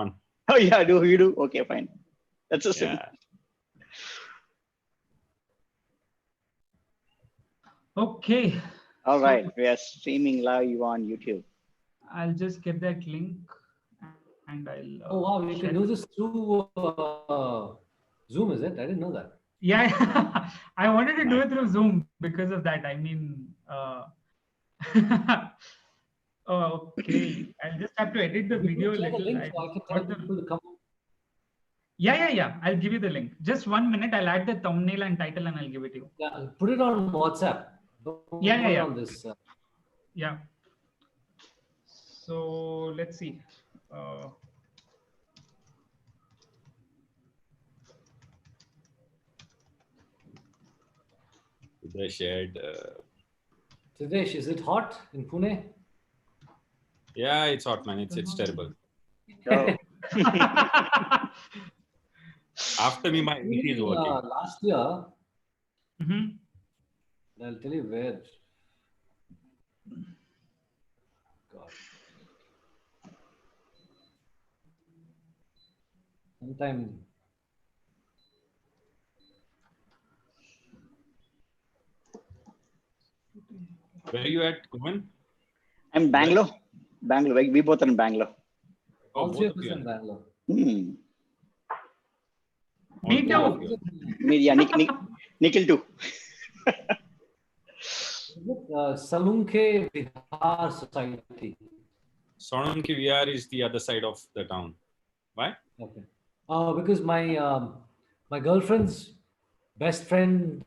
one. Oh yeah, do you do? Okay, fine. That's a silly. Yeah. Okay. All So right, we are streaming live on YouTube. I'll just get that link and I'll. Oh wow, we can do this through Zoom, is it? I didn't know that. Yeah, I wanted to do Nice. it through Zoom because of that. I mean, okay. I'll just have to edit the You video a can share the little. link I so I can got tell the- people to come. Yeah. I'll give you the link. Just 1 minute. I'll add the thumbnail and title and I'll give it to you. Yeah, put it on WhatsApp. Don't Yeah. put it on this. Yeah. So let's see. They shared. Siddhesh, is it hot in Pune? Yeah, it's hot, man. It's terrible. Oh, After me, my AC is working. Last year, Mhm. I'll tell you where. God. Sometime. Where are you at, Kuman? I'm Bangalore. Bangalore. We both are in Bangalore. All both three of of us you in are. Bangalore. Hmm. Me All too. three of you. Me, yeah, Nikhil too. Is it Salunke Vihar Society? Sonam ki VR is the other side of the town. Why? Okay. Because my girlfriend's best friend,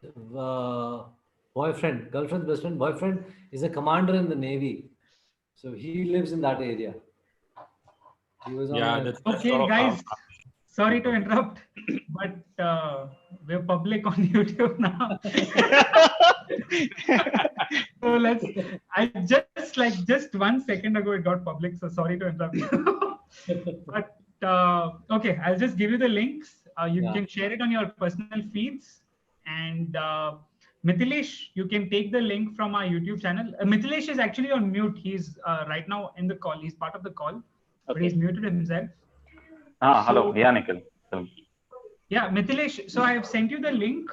boyfriend is a commander in the Navy. So he lives in that area. He was on Yeah, a- that's Okay, sort of guys. Sorry to interrupt, but we're public on YouTube now. So just 1 second ago it got public, so sorry to interrupt you. But okay, I'll just give you the links. You Yeah. can share it on your personal feeds. And Mithilesh, you can take the link from our YouTube channel. Mithilesh is actually on mute. He's right now in the call. He's part of the call, but he's muted himself. Hello. So- Yeah, Nikhil. Tell me. Yeah, Mithilesh. So I have sent you the link.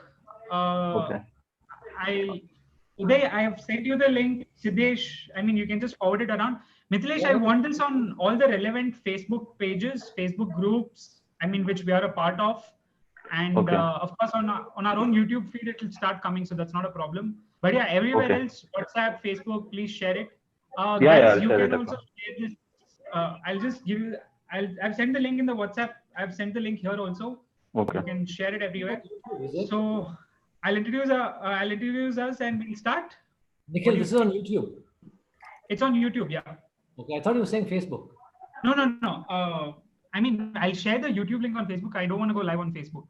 Okay. Uday, I have sent you the link. Siddesh, I mean, you can just forward it around. Mithilesh, I want this on all the relevant Facebook pages, Facebook groups, I mean, which we are a part of. And Okay. of course, on our own YouTube feed, it will start coming. So that's not a problem. But yeah, everywhere Okay. else, WhatsApp, Facebook, please share it. Yeah, Guys, I'll you share can it also across. share this. I'll just give you, I've sent the link in the WhatsApp. I've sent the link here also. Okay. You can share it everywhere. Is it? So I'll introduce us and we'll start. Nikhil, this is on YouTube. It's on YouTube, yeah. Okay, I thought you were saying Facebook. No. I mean, I'll share the YouTube link on Facebook. I don't want to go live on Facebook.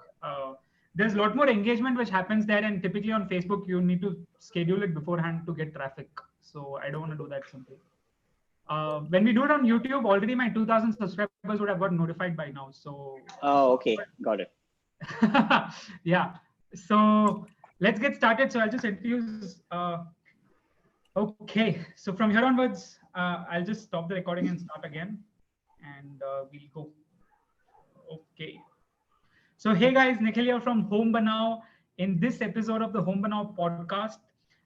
There's a lot more engagement which happens there, and typically on Facebook you need to schedule it beforehand to get traffic. So I don't want to do that simply. When we do it on YouTube, already my 2,000 subscribers would have got notified by now. So Oh, okay. Got it. yeah. So let's get started. So I'll just introduce. Okay. So from here onwards, I'll just stop the recording and start again, and we'll go. Okay. So hey guys, Nikhil here from Home Banao. In this episode of the Home Banao podcast,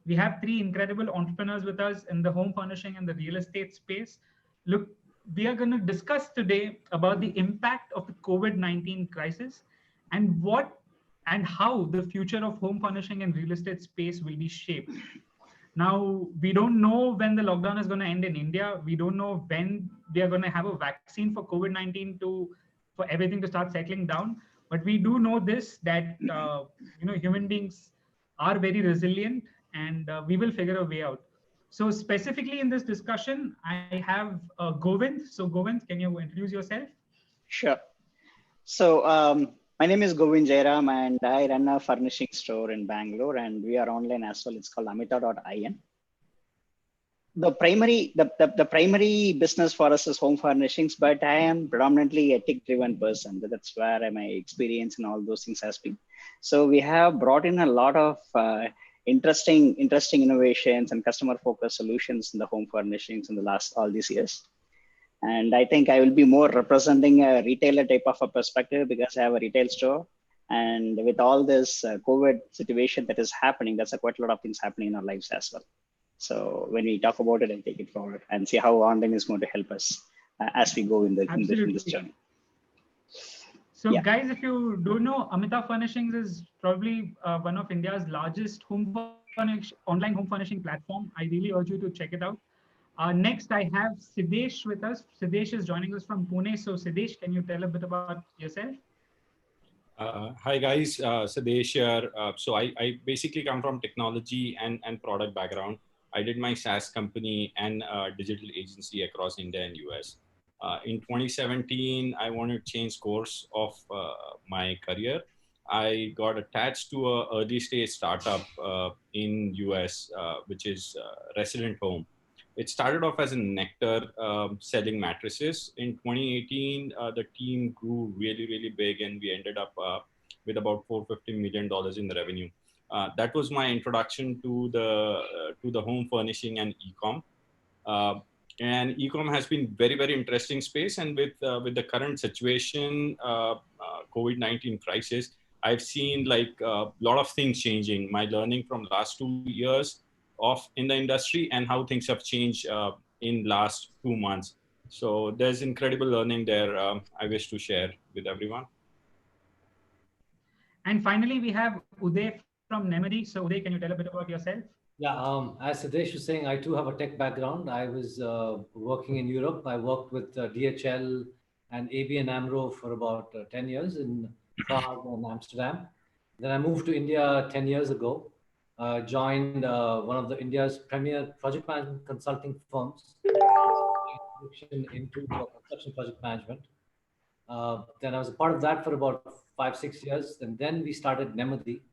we have 3 incredible entrepreneurs with us in the home furnishing and the real estate space. Look, we are going to discuss today about the impact of the COVID-19 crisis and what and how the future of home furnishing and real estate space will be shaped. Now, we don't know when the lockdown is going to end in India. We don't know when we are going to have a vaccine for COVID-19 for everything to start settling down. But we do know this, that human beings are very resilient, and we will figure a way out. So specifically in this discussion, I have Govind. So Govind, can you introduce yourself? Sure. So my name is Govind Jairam, and I run a furnishing store in Bangalore, and we are online as well. It's called amita.in. The primary business for us is home furnishings, but I am predominantly a tech-driven person. That's where my experience and all those things has been. So we have brought in a lot of interesting innovations and customer-focused solutions in the home furnishings in the last all these years. And I think I will be more representing a retailer type of a perspective because I have a retail store. And with all this COVID situation that is happening, there's quite a lot of things happening in our lives as well. So when we talk about it, I take it forward and see how online is going to help us as we go in this journey. So guys, if you don't know, Amita Furnishings is probably one of India's largest online home furnishing platform. I really urge you to check it out. Next, I have Siddesh with us. Siddesh is joining us from Pune. So Siddesh, can you tell a bit about yourself? Hi guys, Siddesh here. So I basically come from technology and product background. I did my SaaS company and digital agency across India and US. In 2017, I wanted to change course of my career. I got attached to a early stage startup in US, which is Resident Home. It started off as a Nectar selling mattresses. In 2018, the team grew really, really big, and we ended up with about $450 million in the revenue. That was my introduction to the home furnishing and e-com. And e-com has been very, very interesting space. And with the current situation, COVID-19 crisis, I've seen like a lot of things changing. My learning from last 2 years in the industry and how things have changed in last 2 months. So there's incredible learning there. I wish to share with everyone. And finally, we have Uday from Nemadi. So Uday, can you tell a bit about yourself? Yeah, as Siddesh was saying, I too have a tech background. I was working in Europe. I worked with DHL and ABN AMRO for about 10 years in Prague and Amsterdam. Then I moved to India 10 years ago, joined one of the India's premier project management consulting firms into construction project management. Then I was a part of that for about 5-6 years. And then we started Nemadi.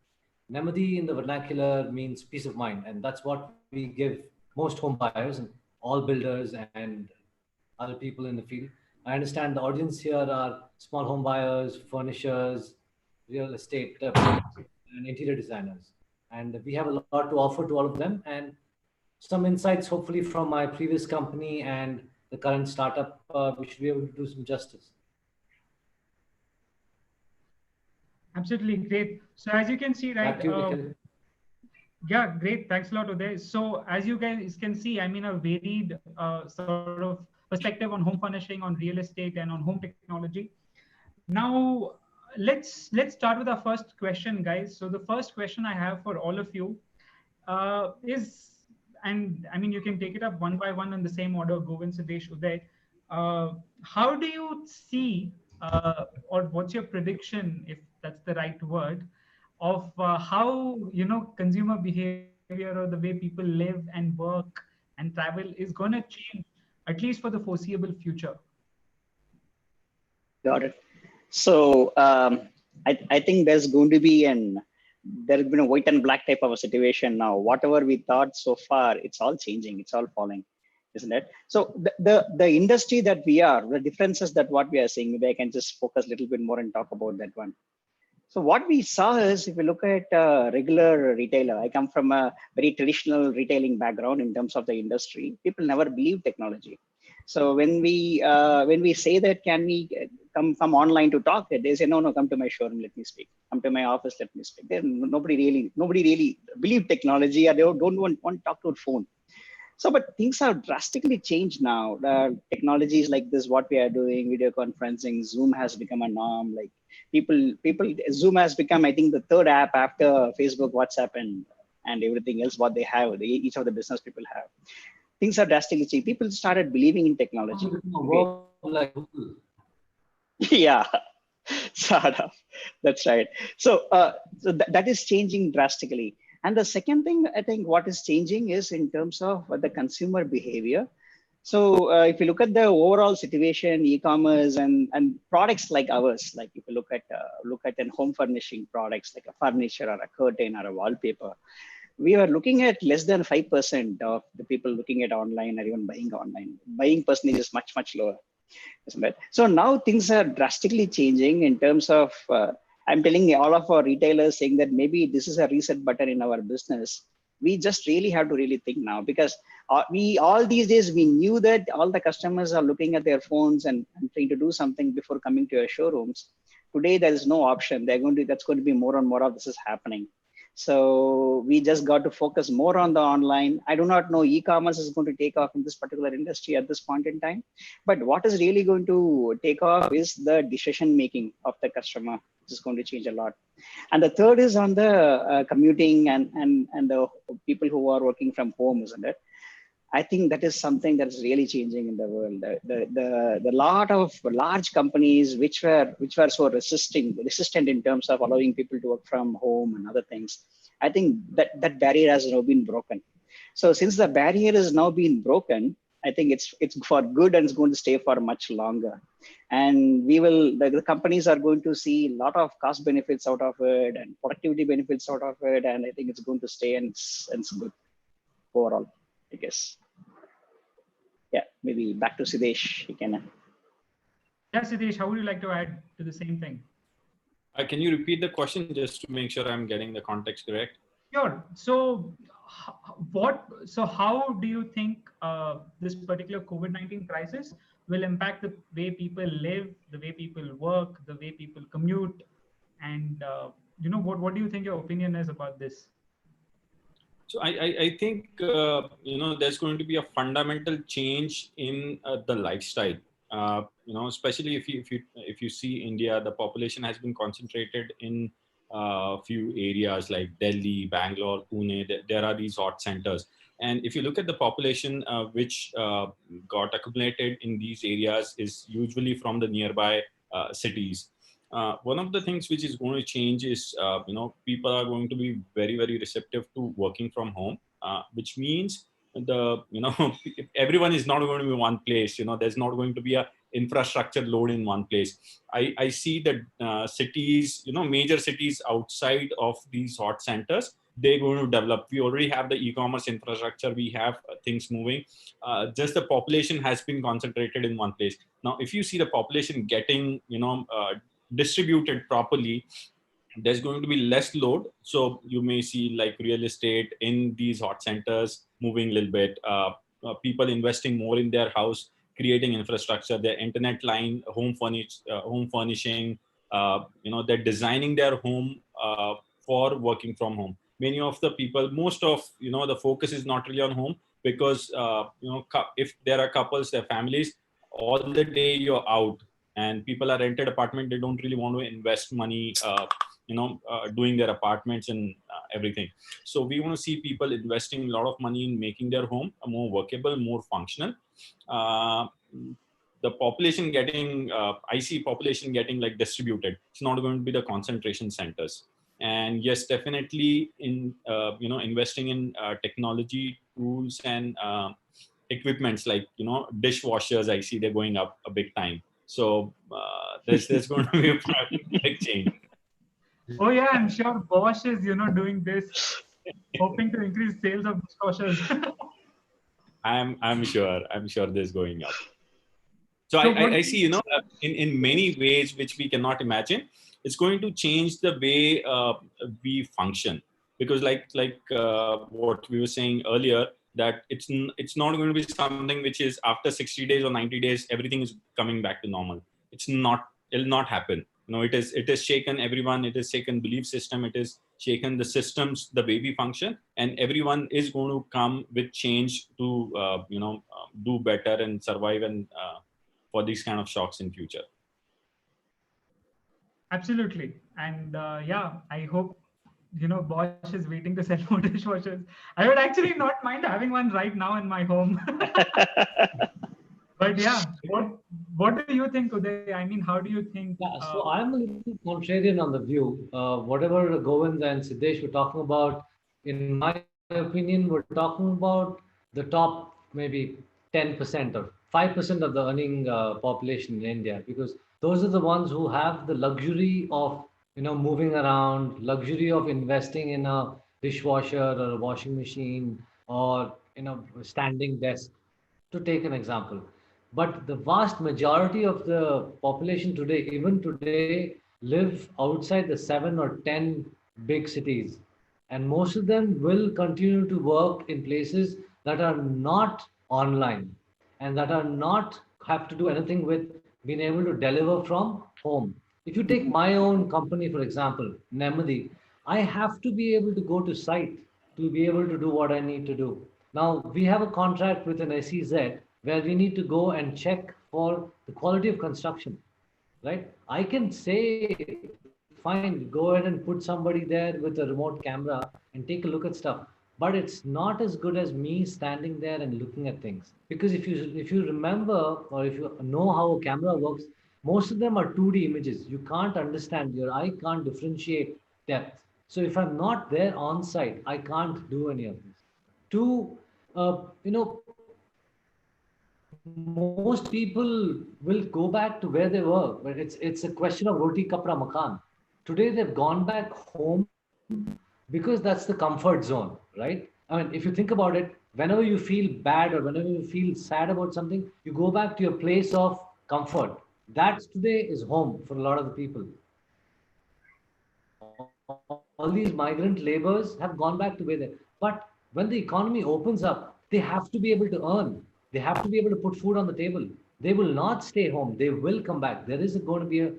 Nemadi in the vernacular means peace of mind. And that's what we give most home buyers and all builders and other people in the field. I understand the audience here are small home buyers, furnishers, real estate and interior designers. And we have a lot to offer to all of them. And some insights, hopefully, from my previous company and the current startup, we should be able to do some justice. Absolutely great. So as you can see, right? Yeah, great. Thanks a lot, Uday. So as you guys can see, I mean, a varied sort of perspective on home furnishing, on real estate, and on home technology. Now, let's start with our first question, guys. So the first question I have for all of you is, and I mean, you can take it up one by one in the same order, Govind, Siddesh, Uday. How do you see, or what's your prediction, if that's the right word, of how consumer behavior or the way people live and work and travel is going to change, at least for the foreseeable future? Got it. So I think there's going to be there's been a white and black type of a situation now. Whatever we thought so far, it's all changing. It's all falling, isn't it? So the industry that we are, the differences that what we are seeing, maybe I can just focus a little bit more and talk about that one. So what we saw is, if you look at a regular retailer, I come from a very traditional retailing background in terms of the industry. People never believe technology. So when we say that, can we come online to talk, they say, no, come to my showroom, let me speak. Come to my office, let me speak. Nobody really believe technology, or they don't want to talk to a phone. So, but things have drastically changed now. The technologies like this, what we are doing, video conferencing, Zoom has become a norm. Like Zoom has become, I think, the third app after Facebook, WhatsApp, and everything else what they have, each of the business people have. Things are drastically changed. People started believing in technology. Yeah, sort of. That's right. So, that is changing drastically. And the second thing, I think what is changing is in terms of the consumer behavior. So if you look at the overall situation, e-commerce and products like ours, like if you look at an home furnishing products like a furniture or a curtain or a wallpaper, we are looking at less than 5% of the people looking at online or even buying online. Buying percentage is much, much lower, isn't it? So now things are drastically changing in terms of I'm telling all of our retailers saying that maybe this is a reset button in our business. We just really have to really think now, because All these days we knew that all the customers are looking at their phones and trying to do something before coming to your showrooms. Today there is no option. That's going to be more and more of this is happening. So we just got to focus more on the online. I do not know e-commerce is going to take off in this particular industry at this point in time, but what is really going to take off is the decision making of the customer, which is going to change a lot. And the third is on the commuting and the people who are working from home, isn't it? I think that is something that's really changing in the world. The lot of large companies which were so resistant in terms of allowing people to work from home and other things. I think that barrier has now been broken. So since the barrier has now been broken, I think it's for good and it's going to stay for much longer. And the companies are going to see a lot of cost benefits out of it and productivity benefits out of it. And I think it's going to stay and it's good overall, I guess. Yeah, maybe back to Siddesh. You can. Yeah, Siddesh, how would you like to add to the same thing? Can you repeat the question just to make sure I'm getting the context correct? Sure. So, how do you think this particular COVID-19 crisis will impact the way people live, the way people work, the way people commute, and what do you think your opinion is about this? So I think there's going to be a fundamental change in the lifestyle. Especially if you see India, the population has been concentrated in a few areas like Delhi, Bangalore, Pune. There are these hot centers, and if you look at the population which got accumulated in these areas is usually from the nearby cities. One of the things which is going to change is, people are going to be very, very receptive to working from home, which means everyone is not going to be in one place. There's not going to be a infrastructure load in one place. I see that cities, major cities outside of these hot centers, they're going to develop. We already have the e-commerce infrastructure. We have things moving. Just the population has been concentrated in one place. Now, if you see the population getting, distributed properly, there's going to be less load. So you may see like real estate in these hot centers moving a little bit, people investing more in their house, creating infrastructure, their internet line, home furnishing, they're designing their home for working from home. Many of the people, most of, the focus is not really on home because, if there are couples, their families, all the day you're out, and people are rented apartment, they don't really want to invest money doing their apartments and everything. So we want to see people investing a lot of money in making their home more workable, more functional. The population getting I see population getting like distributed. It's not going to be the concentration centers. And yes, definitely in investing in technology tools and equipments like dishwashers, I see they're going up a big time. So there's going to be a big change. Oh yeah, I'm sure Bosch is doing this, hoping to increase sales of dishwashers. I'm sure this going up. So I see in many ways which we cannot imagine, it's going to change the way we function, because like what we were saying earlier, that it's not going to be something which is after 60 days or 90 days everything is coming back to normal. It'll not happen. It has shaken everyone. It has shaken belief system. It has shaken the systems, the way we function, and everyone is going to come with change to do better and survive and for these kind of shocks in future. Absolutely. And I hope Bosch is waiting to sell more dishwashers. I would actually not mind having one right now in my home. But yeah, what do you think, Uday? I mean, how do you think? Yeah, so I'm a little contrarian on the view. Whatever Govind and Siddesh were talking about, in my opinion, we're talking about the top maybe 10% or 5% of the earning population in India, because those are the ones who have the luxury of moving around, luxury of investing in a dishwasher or a washing machine or standing desk, to take an example. But the vast majority of the population today, even today, live outside the 7 or 10 big cities. And most of them will continue to work in places that are not online and that are not have to do anything with being able to deliver from home. If you take my own company, for example, Nemadi, I have to be able to go to site to be able to do what I need to do. Now, we have a contract with an SEZ where we need to go and check for the quality of construction, right? I can say, fine, go ahead and put somebody there with a remote camera and take a look at stuff. But it's not as good as me standing there and looking at things. Because if you remember or if you know how a camera works, most of them are 2D images. You can't understand, your eye can't differentiate depth. So if I'm not there on site, I can't do any of this. Two, most people will go back to where they were, but it's a question of roti kapra makan. Today they've gone back home because that's the comfort zone, right? I mean, if you think about it, whenever you feel bad or whenever you feel sad about something, you go back to your place of comfort. That today is home for a lot of the people. All these migrant laborers have gone back to where they. But when the economy opens up, they have to be able to earn. They have to be able to put food on the table. They will not stay home. They will come back. There is going to be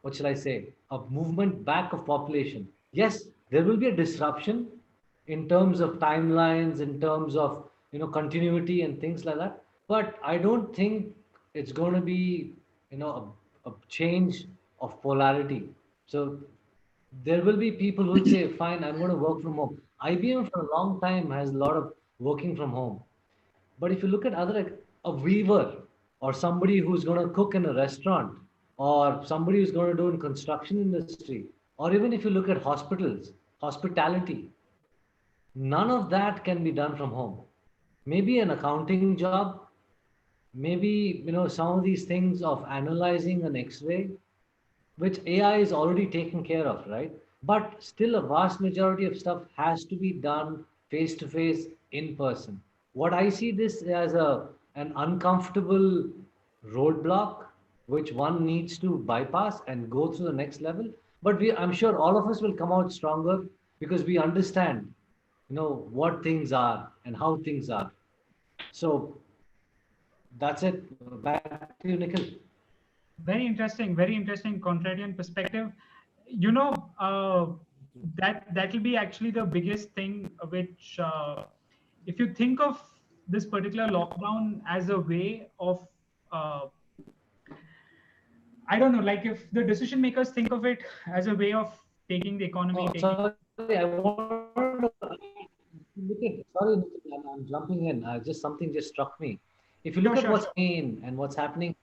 what shall I say? A movement back of population. Yes, there will be a disruption in terms of timelines, in terms of continuity and things like that. But I don't think it's going to be a change of polarity. So there will be people who will say, fine, I'm going to work from home. IBM for a long time has a lot of working from home. But if you look at a weaver or somebody who's going to cook in a restaurant or somebody who's going to do in construction industry, or even if you look at hospitals, hospitality, none of that can be done from home. Maybe an accounting job, maybe some of these things of analyzing an X-ray, which AI is already taken care of, right? But still, a vast majority of stuff has to be done face to face, in person. What I see this as an uncomfortable roadblock, which one needs to bypass and go to the next level. But I'm sure all of us will come out stronger because we understand, what things are and how things are. So that's it. Back to you, Nikhil. Very interesting contrarian perspective. You know, that will be actually the biggest thing, which if you think of this particular lockdown as a way of I don't know, like if the decision makers think of it as a way of taking the economy. Sorry, I want to sorry, I'm jumping in. Just something just struck me. If you look at what's in and what's happening,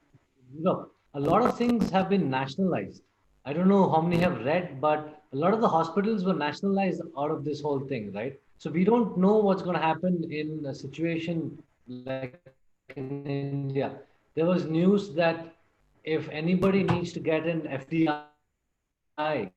a lot of things have been nationalized. I don't know how many have read, but a lot of the hospitals were nationalized out of this whole thing, right? So we don't know what's going to happen in a situation like in India. There was news that if anybody needs to get an FDI,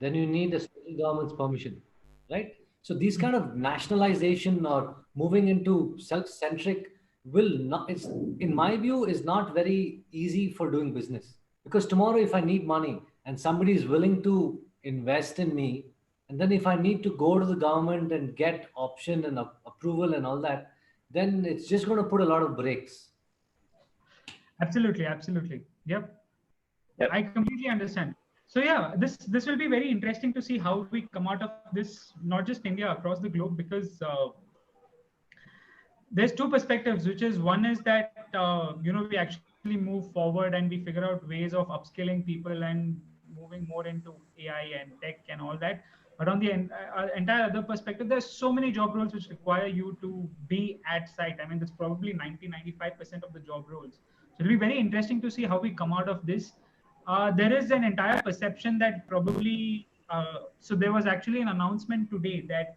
then you need a central government's permission, right? So these kind of nationalization or moving into self-centric will not, it's, in my view, is not very easy for doing business. Because tomorrow, if I need money and somebody is willing to invest in me, and then if I need to go to the government and get option and approval and all that, then it's just going to put a lot of brakes. Absolutely. Yep. I completely understand. So yeah, this will be very interesting to see how we come out of this, not just India, across the globe, because there's two perspectives, which is one is that we actually move forward and we figure out ways of upskilling people and moving more into AI and tech and all that. But on the entire other perspective, there's so many job roles which require you to be at site. I mean, that's probably 95% of the job roles. So it'll be very interesting to see how we come out of this. There is an entire perception that probably, so there was actually an announcement today that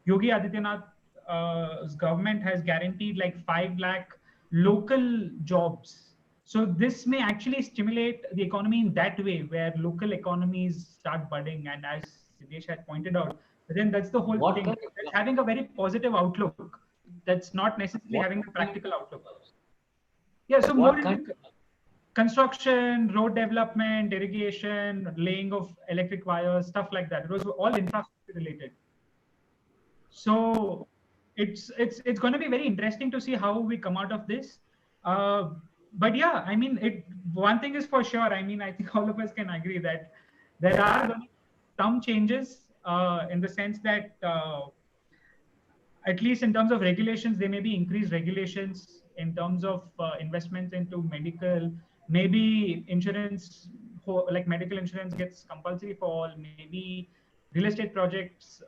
Yogi Adityanath's government has guaranteed like 5 lakh local jobs. So this may actually stimulate the economy in that way, where local economies start budding. And as Siddesh had pointed out, but then that's the whole thing. That's having a very positive outlook. That's not necessarily having a practical outlook. Yeah, so more into construction, road development, irrigation, laying of electric wires, stuff like that. It was all infrastructure related. So it's going to be very interesting to see how we come out of this. But yeah, I mean, one thing is for sure. I mean, I think all of us can agree that there are gonna be some changes in the sense that at least in terms of regulations, there may be increased regulations in terms of investments into medical, maybe insurance, like medical insurance gets compulsory for all, maybe real estate projects,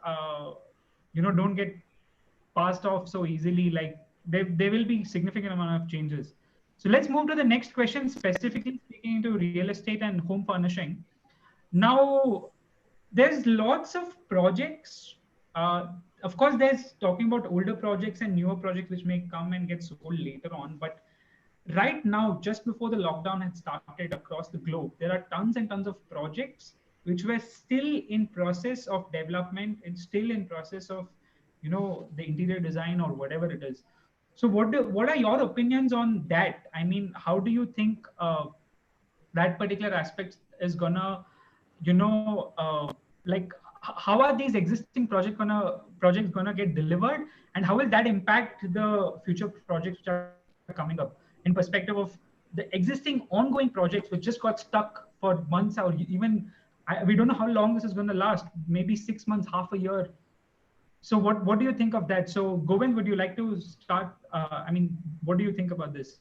don't get passed off so easily. Like there will be significant amount of changes. So let's move to the next question, specifically speaking into real estate and home furnishing. Now, there's lots of projects. Of course, there's talking about older projects and newer projects which may come and get sold later on. But right now, just before the lockdown had started across the globe, there are tons and tons of projects which were still in process of development and still in process of, the interior design or whatever it is. So what are your opinions on that? I mean, how do you think that particular aspect is gonna, like how are these existing projects gonna get delivered, and how will that impact the future projects which are coming up in perspective of the existing ongoing projects which just got stuck for months, or even we don't know how long this is going to last, maybe 6 months, half a year. So what do you think of that? So Govind, would you like to start? I mean, what do you think about this?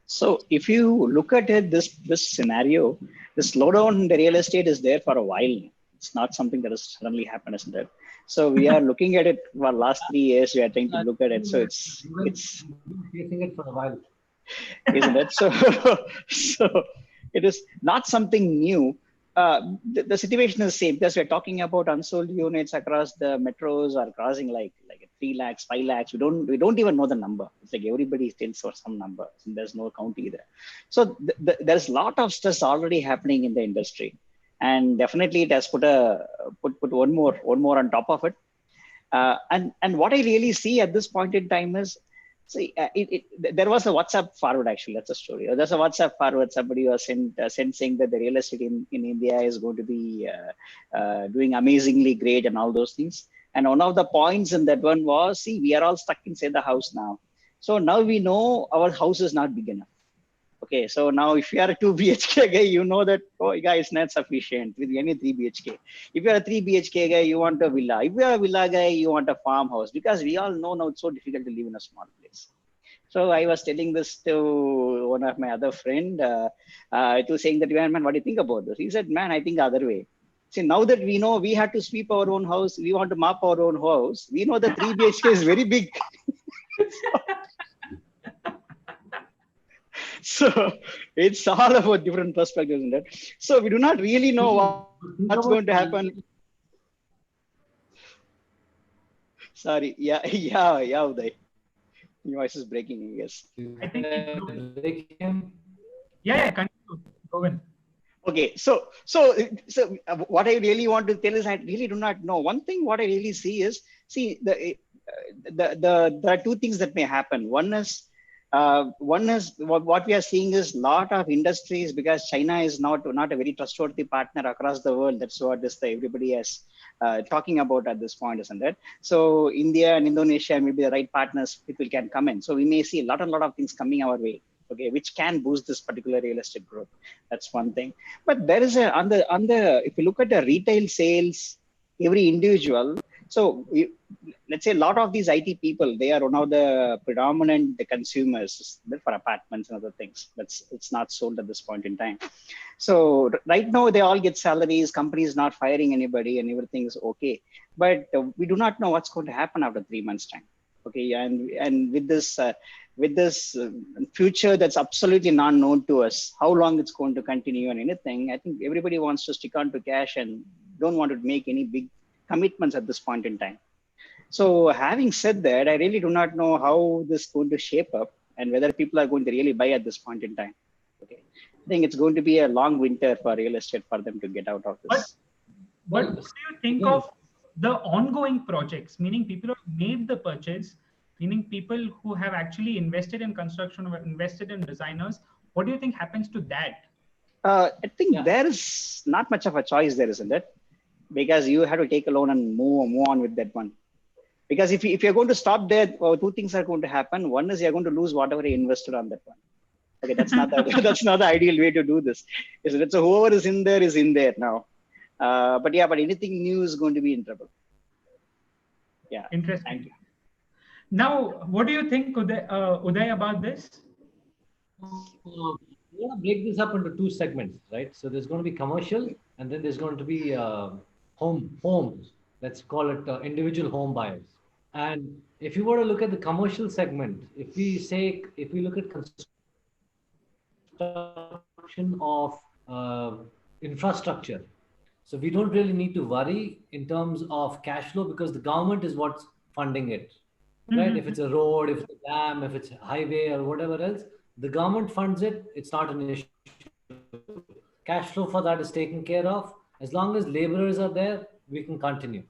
So if you look at it, this scenario, the slowdown in the real estate is there for a while. It's not something that has suddenly happened, isn't it? So we are looking at it for last 3 years. We are trying to look at it. So it's facing it for a while, isn't it? So so it is not something new. The situation is the same, because we're talking about unsold units across the metros are crossing like 3 lakhs, 5 lakhs. We don't even know the number. It's like everybody thinks for some number. And there's no count either. So there's a lot of stress already happening in the industry, and definitely it has put one more on top of it. And what I really see at this point in time is, see, there was a WhatsApp forward, actually. That's a story. There's a WhatsApp forward. Somebody was sent saying that the real estate in India is going to be doing amazingly great and all those things. And one of the points in that one was, see, we are all stuck inside the house now. So now we know our house is not big enough. Okay, so now if you are a 2 BHK guy, you know that, oh, guy, it's not sufficient with any 3 BHK. If you are a 3 BHK guy, you want a villa. If you are a villa guy, you want a farmhouse, because we all know now it's so difficult to live in a small place. So I was telling this to one of my other friend. It was saying that, man, what do you think about this? He said, man, I think the other way. See, now that we know we have to sweep our own house, we want to mop our own house, we know the 3 BHK is very big. So it's all about different perspectives, isn't it? So we do not really know what's going to happen. Sorry, yeah, Uday. Your voice is breaking, I guess. I think yeah, continue. Go in. Okay, so what I really want to tell is, I really do not know. One thing what I really see is, there are two things that may happen. One is what we are seeing is lot of industries, because China is not a very trustworthy partner across the world. That's what everybody is talking about at this point, isn't it? So India and Indonesia may be the right partners. People can come in. So we may see a lot of things coming our way. Okay, which can boost this particular real estate growth. That's one thing. But there is if you look at the retail sales, every individual. So let's say a lot of these IT people, they are one of the predominant consumers for apartments and other things. It's not sold at this point in time. So right now they all get salaries, companies not firing anybody, and everything is okay. But we do not know what's going to happen after 3 months' time. Okay, and with this future that's absolutely not known to us, how long it's going to continue and anything, I think everybody wants to stick on to cash and don't want to make any big commitments at this point in time. So having said that, I really do not know how this is going to shape up and whether people are going to really buy at this point in time. Okay, I think it's going to be a long winter for real estate for them to get out of this. But what do you think of the ongoing projects, meaning people who made the purchase, meaning people who have actually invested in construction or invested in designers? What do you think happens to that? I think there is not much of a choice there, isn't it? Because you have to take a loan and move on with that one. Because if you're going to stop there, well, two things are going to happen. One is you're going to lose whatever you invested on that one. Okay, that's not that's not the ideal way to do this. Isn't it? So whoever is in there now. But anything new is going to be in trouble. Yeah. Interesting. Thank you. Now, what do you think, Uday, about this? We want to break this up into two segments, right? So there's going to be commercial, and then there's going to be homes. Let's call it individual home buyers. And if you were to look at the commercial segment, if we look at construction of infrastructure, so we don't really need to worry in terms of cash flow because the government is what's funding it, right? If it's a road, if it's a dam, if it's a highway or whatever else, the government funds it. It's not an issue. Cash flow for that is taken care of. As long as laborers are there, we can continue.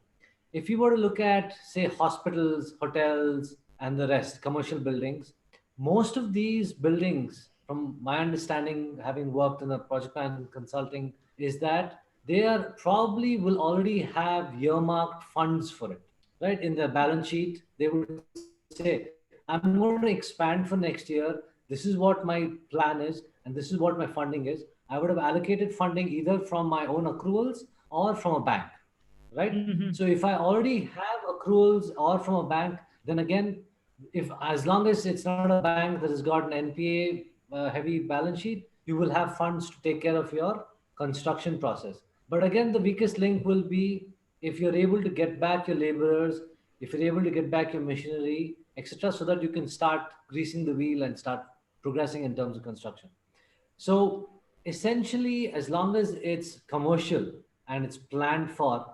If you were to look at, say, hospitals, hotels, and the rest, commercial buildings, most of these buildings, from my understanding, having worked in the project management consulting, is that they are probably will already have earmarked funds for it, right? In their balance sheet, they would say, I'm going to expand for next year. This is what my plan is, and this is what my funding is. I would have allocated funding either from my own accruals or from a bank, right? So if I already have accruals or from a bank, then again, as long as it's not a bank that has got an NPA heavy balance sheet, you will have funds to take care of your construction process. But again, the weakest link will be if you're able to get back your laborers, if you're able to get back your machinery, etc., so that you can start greasing the wheel and start progressing in terms of construction. So essentially, as long as it's commercial and it's planned for,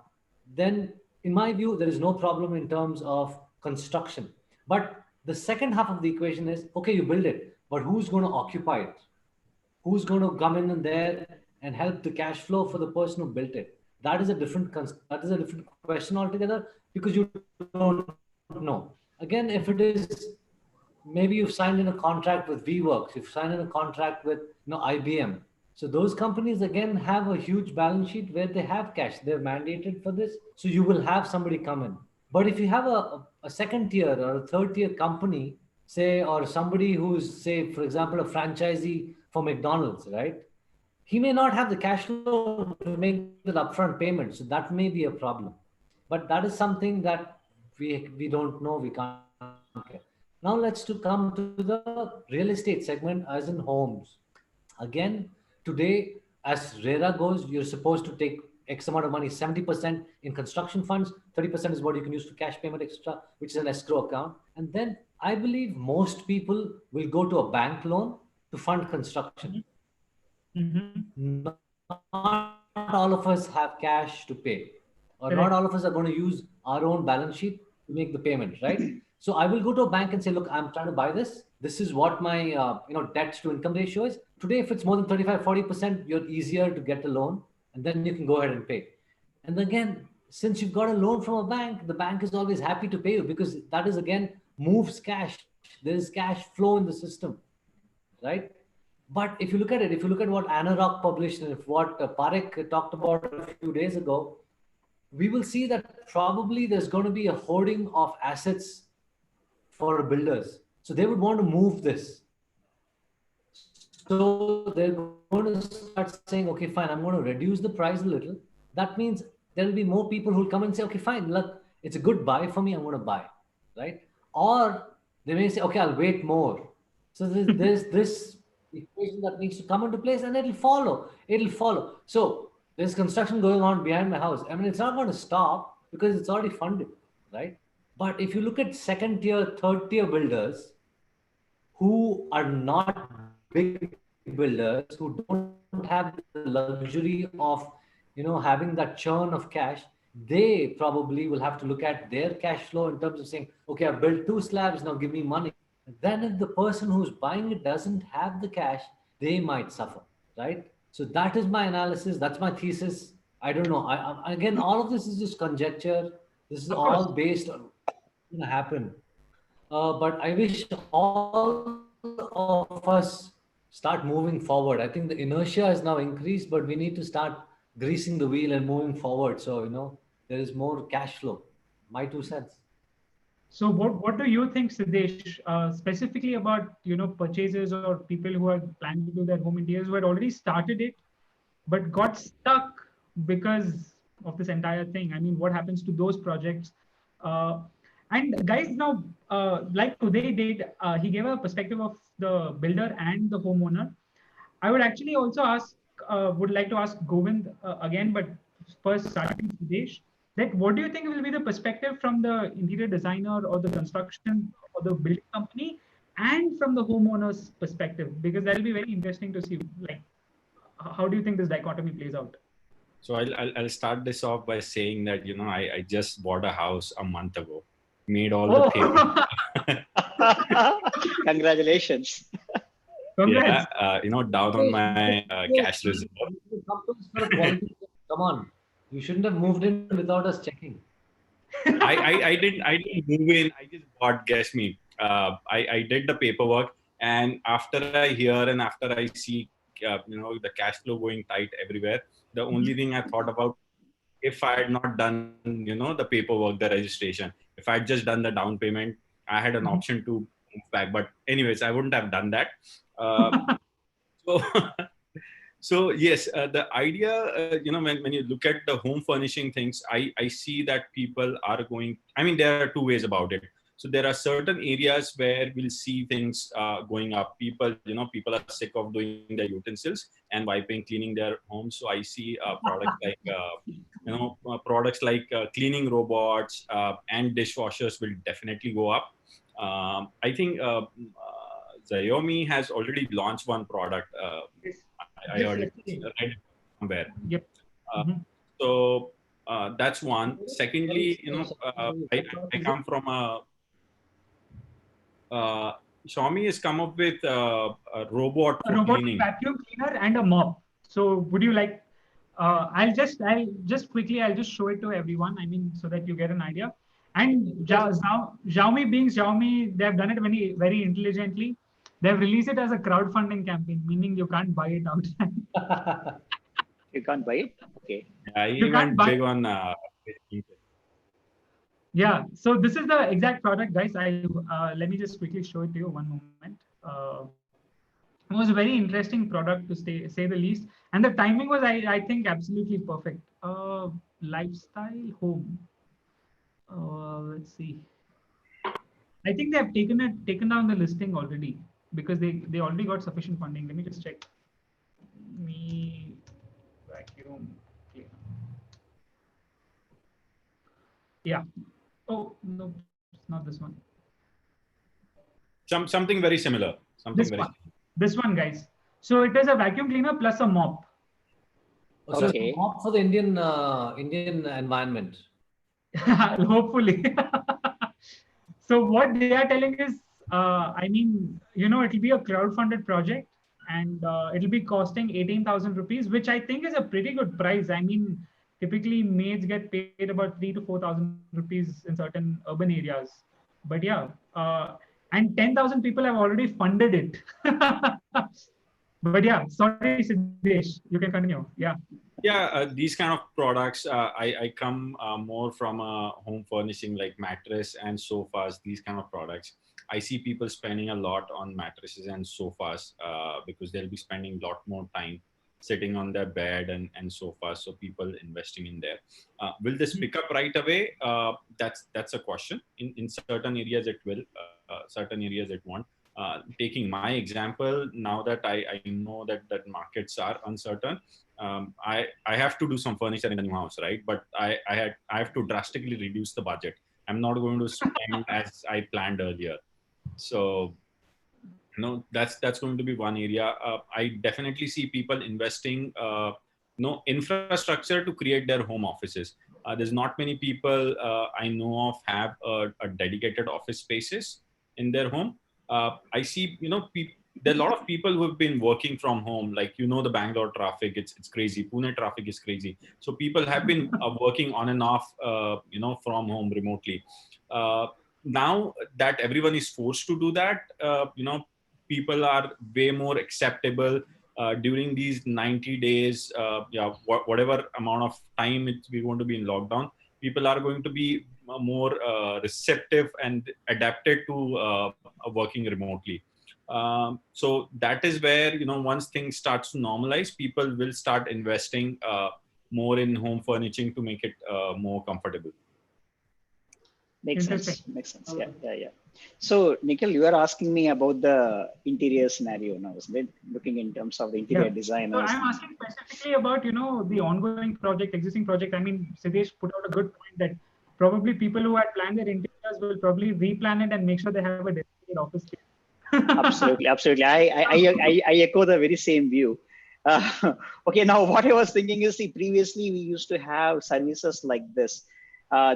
then in my view, there is no problem in terms of construction. But the second half of the equation is, okay, you build it, but who's going to occupy it? Who's going to come in there and help the cash flow for the person who built it? That is a different question altogether because you don't know. Again, if it is, maybe you've signed in a contract with VWorks, you've signed in a contract with IBM. So those companies again have a huge balance sheet where they have cash. They're mandated for this. So you will have somebody come in. But if you have a second tier or a third tier company, say, or somebody who's, say, for example, a franchisee for McDonald's, right? He may not have the cash flow to make the upfront payment. So that may be a problem. But that is something that we don't know, we can't care. Now let's come to the real estate segment as in homes. Again, today, as RERA goes, you're supposed to take X amount of money, 70% in construction funds, 30% is what you can use for cash payment, etc., which is an escrow account. And then I believe most people will go to a bank loan to fund construction. Not all of us have cash to pay, or not all of us are going to use our own balance sheet to make the payment, right? So I will go to a bank and say, look, I'm trying to buy this. This is what my debt to income ratio is. Today, if it's more than 35, 40%, you're easier to get a loan, and then you can go ahead and pay. And again, since you've got a loan from a bank, the bank is always happy to pay you because that is, again, moves cash. There is cash flow in the system, right? But if you look at it, if you look at what Anurag published and if what Parekh talked about a few days ago, we will see that probably there's going to be a hoarding of assets for builders. So they would want to move this. So they're going to start saying, okay, fine, I'm going to reduce the price a little. That means there'll be more people who'll come and say, okay, fine, look, it's a good buy for me, I'm going to buy, right? Or they may say, okay, I'll wait more. So there's this equation that needs to come into place and it'll follow. So there's construction going on behind my house. I mean, it's not going to stop because it's already funded, right? But if you look at second tier, third tier builders who are not big builders, who don't have the luxury of, having that churn of cash, they probably will have to look at their cash flow in terms of saying, okay, I've built 2 slabs, now give me money. Then if the person who's buying it doesn't have the cash, they might suffer, right? So that is my analysis. That's my thesis. I don't know. Again, all of this is just conjecture. This is all based on what's going to happen. But I wish all of us start moving forward. I think the inertia has now increased, but we need to start greasing the wheel and moving forward. So, there is more cash flow. My 2 cents. So what do you think, Siddesh, specifically about purchases or people who are planning to do their home interiors who had already started it but got stuck because of this entire thing? I mean, what happens to those projects? And guys, now like today did, he gave a perspective of the builder and the homeowner. I would actually also would like to ask Govind again, but first starting with Sudesh, that what do you think will be the perspective from the interior designer or the construction or the building company and from the homeowner's perspective? Because that will be very interesting to see, like, how do you think this dichotomy plays out? So I'll start this off by saying that, I just bought a house a month ago, made all the paper. Congratulations. Congrats. Yeah, down on my cash reserve. Come on, you shouldn't have moved in without us checking. I didn't move in. I just bought. Guess me. I did the paperwork, and after I hear and after I see, the cash flow going tight everywhere, the only thing I thought about, if I had not done, the paperwork, the registration, if I had just done the down payment, I had an option to move back. But anyways, I wouldn't have done that. So, so yes, the idea, when you look at the home furnishing things, I see that people are going, there are two ways about it. So there are certain areas where we'll see things going up. People are sick of doing their utensils and wiping, cleaning their homes. So I see products like cleaning robots and dishwashers will definitely go up. I think Xiaomi has already launched one product. I heard it right somewhere. Yep. So that's one. Secondly, I come from a Xiaomi has come up with a robot for cleaning. Vacuum cleaner and a mop. So would you like? I'll just quickly show it to everyone. So that you get an idea. And Xiaomi being Xiaomi, they have done it very, very intelligently. They've released it as a crowdfunding campaign, meaning you can't buy it outright. You can't buy it? Okay. Yeah, he went big on. Yeah, so this is the exact product, guys. Let me just quickly show it to you. One moment. It was a very interesting product to say the least, and the timing was, I think, absolutely perfect. Lifestyle home. Let's see. I think they have taken down the listing already because they already got sufficient funding. Let me just check. Me vacuum cleaner. Yeah. Oh no, it's not this one. Something very similar. This one, guys. So it is a vacuum cleaner plus a mop. So okay. It's a mop for the Indian environment. Hopefully. So what they are telling is, it'll be a crowd-funded project, and it'll be costing 18,000 rupees, which I think is a pretty good price. Typically maids get paid about 3,000 to 4,000 rupees in certain urban areas. But yeah, and 10,000 people have already funded it. But yeah, sorry, Siddesh, you can continue. Yeah. Yeah, these kind of products, I come more from a home furnishing like mattress and sofas, these kind of products. I see people spending a lot on mattresses and sofas because they'll be spending a lot more time sitting on their bed and sofas. So people investing in there. Will this pick up right away? That's a question. In certain areas it will, certain areas it won't. Taking my example, now that I know that markets are uncertain, I have to do some furniture in the new house, right? But I have to drastically reduce the budget. I'm not going to spend as I planned earlier. So, that's going to be one area. I definitely see people investing, infrastructure to create their home offices. There's not many people I know of have a dedicated office spaces in their home. I see, there are a lot of people who have been working from home, like, the Bangalore traffic, it's crazy. Pune traffic is crazy. So people have been working on and off, from home remotely. Now that everyone is forced to do that, people are way more acceptable during these 90 days, whatever amount of time we're going to be in lockdown. People are going to be more receptive and adapted to working remotely. So that is where, once things starts to normalize, people will start investing more in home furnishing to make it more comfortable. Makes sense. Interesting. Makes sense. Yeah. So, Nikhil, you are asking me about the interior scenario now, isn't it? Looking in terms of the interior designers. So I'm asking specifically about, the ongoing project, existing project. I mean, Siddesh put out a good point that probably people who had planned their interiors will probably replan it and make sure they have a dedicated office space. Absolutely. I echo the very same view. Okay, now what I was thinking is, see, previously we used to have services like this.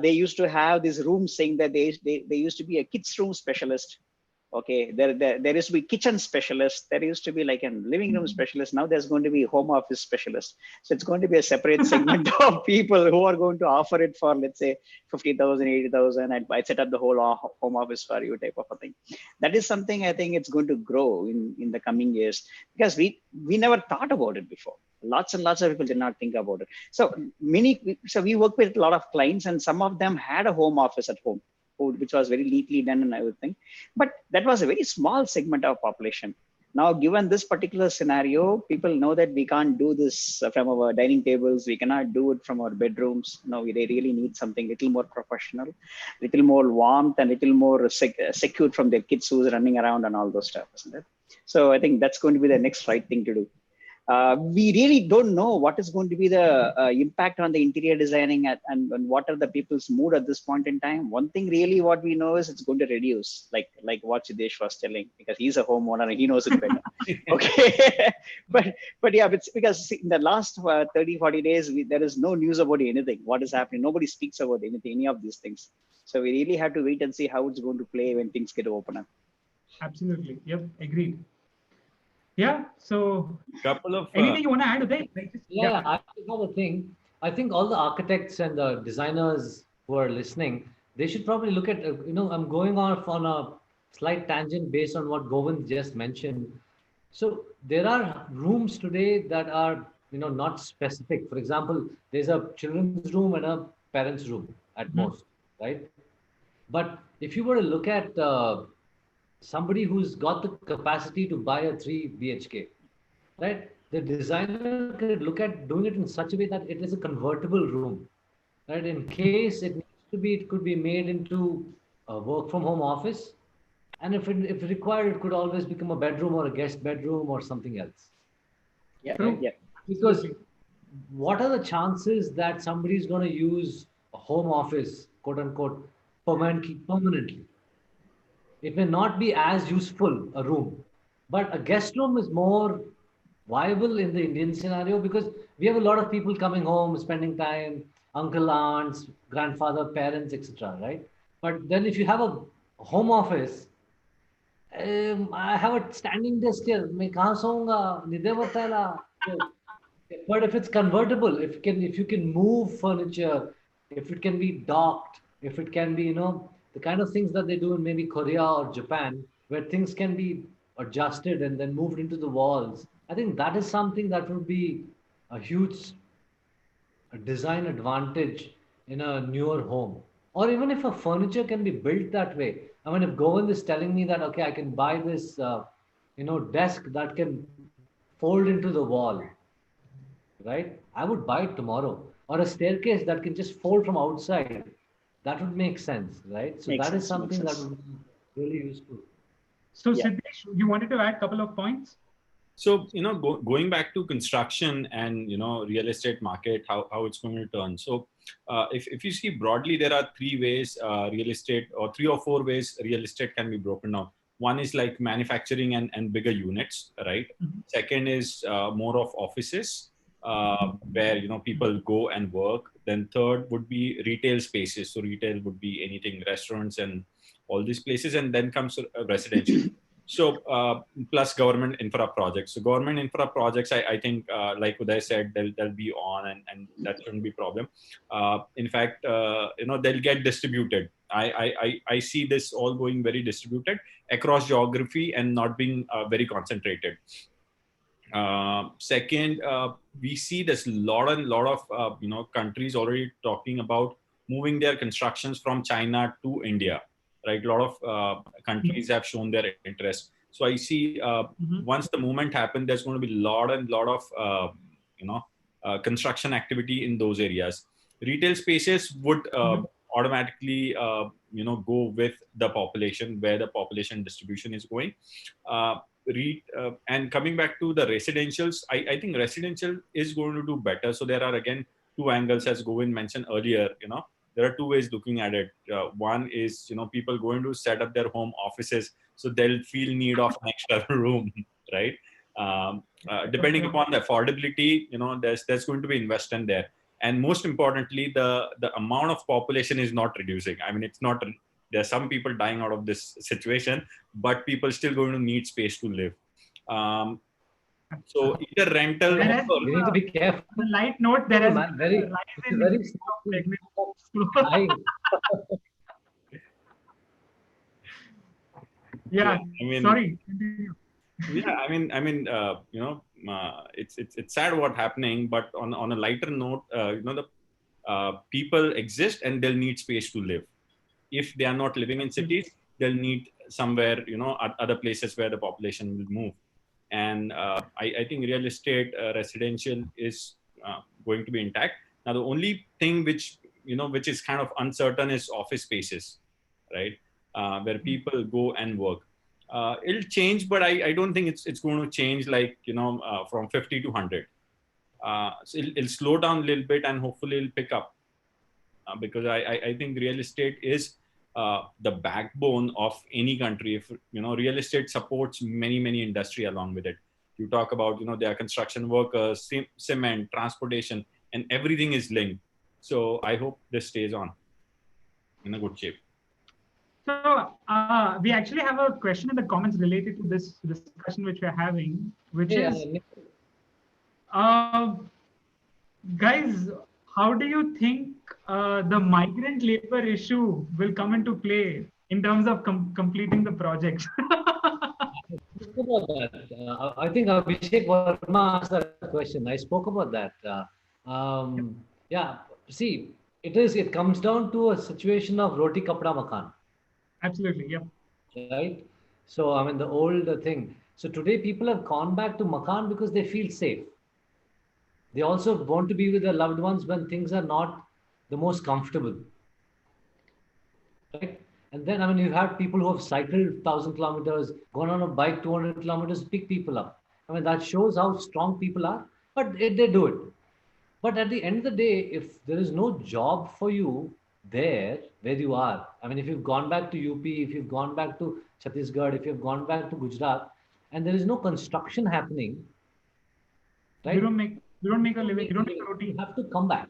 They used to have this room saying that they used to be a kids room specialist. Okay, there used to be kitchen specialist. There used to be like a living room specialist. Now there's going to be home office specialist. So it's going to be a separate segment of people who are going to offer it for, let's say, 50,000, 80,000. I set up the whole home office for you type of a thing. That is something I think it's going to grow in the coming years, because we never thought about it before. Lots and lots of people did not think about it. So we work with a lot of clients, and some of them had a home office at home, which was very neatly done and everything. But that was a very small segment of population. Now, given this particular scenario, people know that we can't do this from our dining tables. We cannot do it from our bedrooms. No, they really need something a little more professional, little more warmth, and little more secure from their kids who's running around and all those stuff, isn't it? So I think that's going to be the next right thing to do. We really don't know what is going to be the impact on the interior designing and what are the people's mood at this point in time. One thing really what we know is it's going to reduce, like what Siddesh was telling, because he's a homeowner and he knows it better. Okay, but yeah, it's because in the last 30, 40 days, there is no news about anything. What is happening? Nobody speaks about any of these things. So we really have to wait and see how it's going to play when things get open up. Absolutely. Yep. Agreed. Yeah. So, couple of anything you want to add, Uday? Yeah, I have a thing. I think all the architects and the designers who are listening, they should probably look at, I'm going off on a slight tangent based on what Govind just mentioned. So there are rooms today that are, not specific. For example, there's a children's room and a parents' room at most, right? But if you were to look at somebody who's got the capacity to buy a 3 BHK, right? The designer could look at doing it in such a way that it is a convertible room, right? In case it needs to be, it could be made into a work from home office. And if required, it could always become a bedroom or a guest bedroom or something else. Yeah, right? yeah. Because what are the chances that somebody is going to use a home office, quote unquote, permanently? It may not be as useful a room, but a guest room is more viable in the Indian scenario because we have a lot of people coming home, spending time, uncle, aunts, grandfather, parents, etc. Right? But then if you have a home office, I have a standing desk here. मैं कहाँ सोऊंगा? निदे बताला. But if it's convertible, if you can move furniture, if it can be docked, if it can be, the kind of things that they do in maybe Korea or Japan, where things can be adjusted and then moved into the walls. I think that is something that would be a huge design advantage in a newer home. Or even if a furniture can be built that way. I mean, if Govind is telling me that, okay, I can buy this, desk that can fold into the wall, right? I would buy it tomorrow. Or a staircase that can just fold from outside. That would make sense, right? So that is something that would be really useful. So Siddesh, you wanted to add a couple of points? So, going back to construction and, real estate market, how it's going to turn. So if you see broadly, there are 3 ways real estate, or 3 or 4 ways real estate can be broken down. One is like manufacturing and bigger units, right? Mm-hmm. Second is more of offices where, people go and work. Then third would be retail spaces. So retail would be anything, restaurants and all these places. And then comes residential. So plus government infra projects. So government infra projects, I think, like Uday said, they'll be on, and that shouldn't be a problem. In fact, they'll get distributed. I see this all going very distributed across geography and not being very concentrated. Second, we see there's lot of countries already talking about moving their constructions from China to India, right? A lot of countries have shown their interest. So I see once the movement happens, there's going to be a lot of construction activity in those areas. Retail spaces would automatically go with the population, where the population distribution is going. And coming back to the residentials, I think residential is going to do better. So there are again two angles, as Govind mentioned earlier. There are two ways looking at it. One is people going to set up their home offices, so they'll feel need of an extra room, right? Depending upon the affordability, there's going to be investment there. And most importantly, the amount of population is not reducing. I mean, it's not. There are some people dying out of this situation, but people still going to need space to live. So either rental. You need to be careful. On a light note, there has Man, been a rise in very yeah. I mean, sorry. Continue. Yeah, I mean, it's sad what happening, but on a lighter note, the people exist and they'll need space to live. If they are not living in cities, they'll need somewhere, other places where the population will move. And I think real estate, residential is going to be intact. Now, the only thing which is kind of uncertain is office spaces, right? Where people go and work. It'll change, but I don't think it's going to change like, from 50 to 100. So it'll slow down a little bit and hopefully it'll pick up. Because I think real estate is the backbone of any country. If real estate supports many industry along with it. You talk about there are construction workers, cement, transportation, and everything is linked. So I hope this stays on in a good shape. So we actually have a question in the comments related to this discussion which we're having, which is, guys, how do you think the migrant labor issue will come into play in terms of completing the project? About that. I think Abhishek Verma asked that question. I spoke about that. Yeah, see, it comes down to a situation of roti kapda makan. Absolutely, yep. Right? So, I mean, the old thing. So today people have gone back to makan because they feel safe. They also want to be with their loved ones when things are not the most comfortable. Right? And then, I mean, you've had people who have cycled 1,000 kilometers, gone on a bike 200 kilometers, pick people up. I mean, that shows how strong people are, but they do it. But at the end of the day, if there is no job for you there where you are, I mean, if you've gone back to UP, if you've gone back to Chhattisgarh, if you've gone back to Gujarat, and there is no construction happening, right? You don't make a living, you don't make a roti. You have to come back.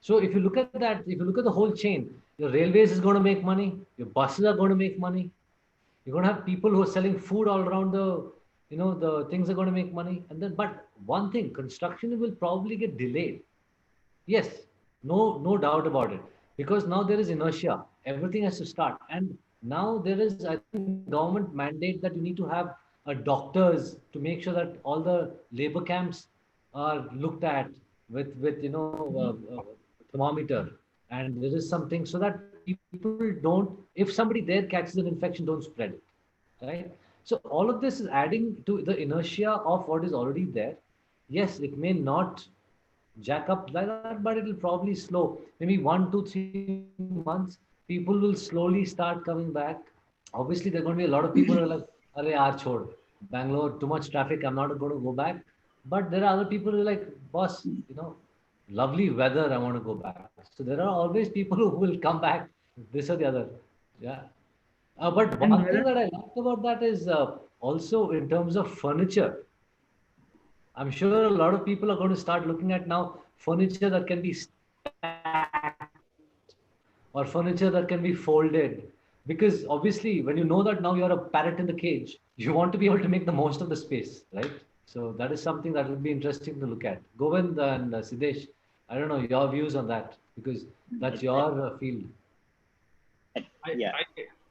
So if you look at that, if you look at the whole chain, your railways is going to make money, your buses are going to make money, you're going to have people who are selling food all around the things are going to make money. And then, but one thing, construction will probably get delayed. Yes, no doubt about it. Because now there is inertia. Everything has to start. And now there is, I think, government mandate that you need to have doctors to make sure that all the labor camps are looked at with thermometer. And there is something so that people don't, if somebody there catches an infection, don't spread it. Right? So all of this is adding to the inertia of what is already there. Yes, it may not jack up like that, but it will probably slow. Maybe 1, 2, 3 months, people will slowly start coming back. Obviously, there are going to be a lot of people who are like, "Arey yaar, chhod. Bangalore, too much traffic. I'm not going to go back." But there are other people who are like, "Boss, lovely weather. I want to go back." So there are always people who will come back, this or the other. Yeah. But one thing that I like about that is also in terms of furniture. I'm sure a lot of people are going to start looking at now furniture that can be stacked or furniture that can be folded. Because obviously, when you know that now you're a parrot in the cage, you want to be able to make the most of the space, right? So that is something that will be interesting to look at. Govind and Siddesh, I don't know your views on that because that's your field.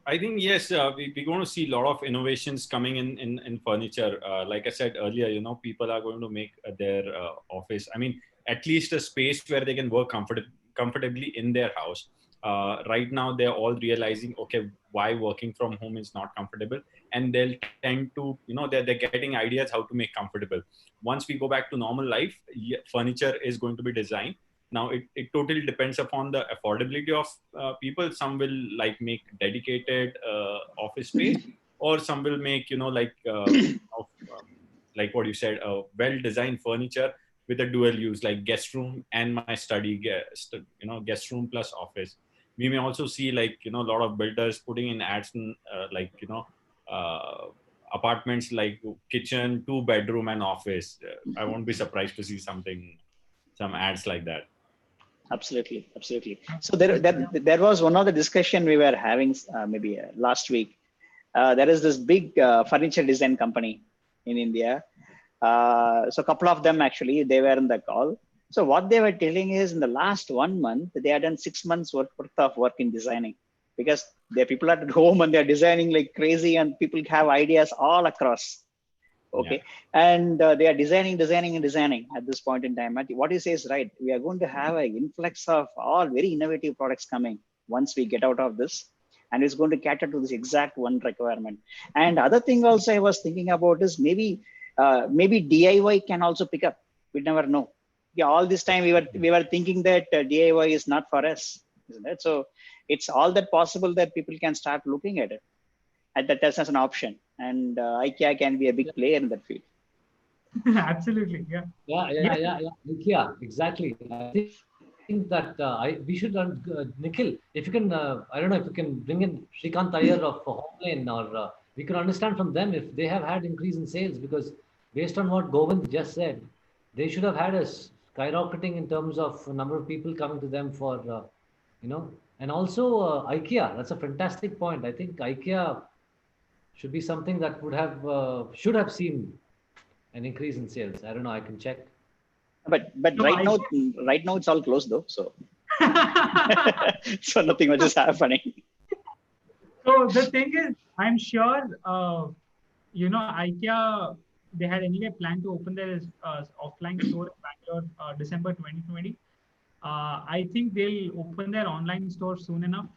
I think, yes, we're going to see a lot of innovations coming in furniture. Like I said earlier, people are going to make their office, I mean, at least a space where they can work comfortably in their house. Right now, they're all realizing, okay, why working from home is not comfortable, and they'll tend to, they're getting ideas how to make comfortable. Once we go back to normal life, furniture is going to be designed. Now, it totally depends upon the affordability of people. Some will like make dedicated office space, or some will make, like what you said, well-designed furniture with a dual use, like guest room and my study guest room plus office. We may also see like, a lot of builders putting in ads in, uh, apartments like kitchen, 2 bedroom and office. I won't be surprised to see some ads like that. Absolutely, absolutely. So there was one of the discussion we were having maybe last week. There is this big furniture design company in India. So a couple of them actually, they were in the call. So what they were telling is in the last 1 month, they had done 6 months worth of work in designing, because their people are at home and they're designing like crazy, and people have ideas all across. Okay. Yeah. And they are designing at this point in time. What you say is right. We are going to have an influx of all very innovative products coming once we get out of this. And it's going to cater to this exact one requirement. And other thing also I was thinking about is maybe DIY can also pick up. We never know. Yeah, all this time we were thinking that DIY is not for us, isn't it? So it's all that possible that people can start looking at it. And that's as an option. And IKEA can be a big player in that field. Absolutely, yeah. IKEA, exactly. I think that we should, Nikhil, if you can, I don't know if you can bring in Shrikant Iyer of Homelane, or we can understand from them if they have had increase in sales, because based on what Govind just said, they should have had a skyrocketing in terms of number of people coming to them for, and also IKEA. That's a fantastic point. I think IKEA should be something that should have seen an increase in sales. I don't know. I can check. But right now it's all closed though. So so nothing much is happening. So the thing is, I'm sure IKEA, they had anyway planned to open their offline store in Bangalore December 2020. I think they'll open their online store soon enough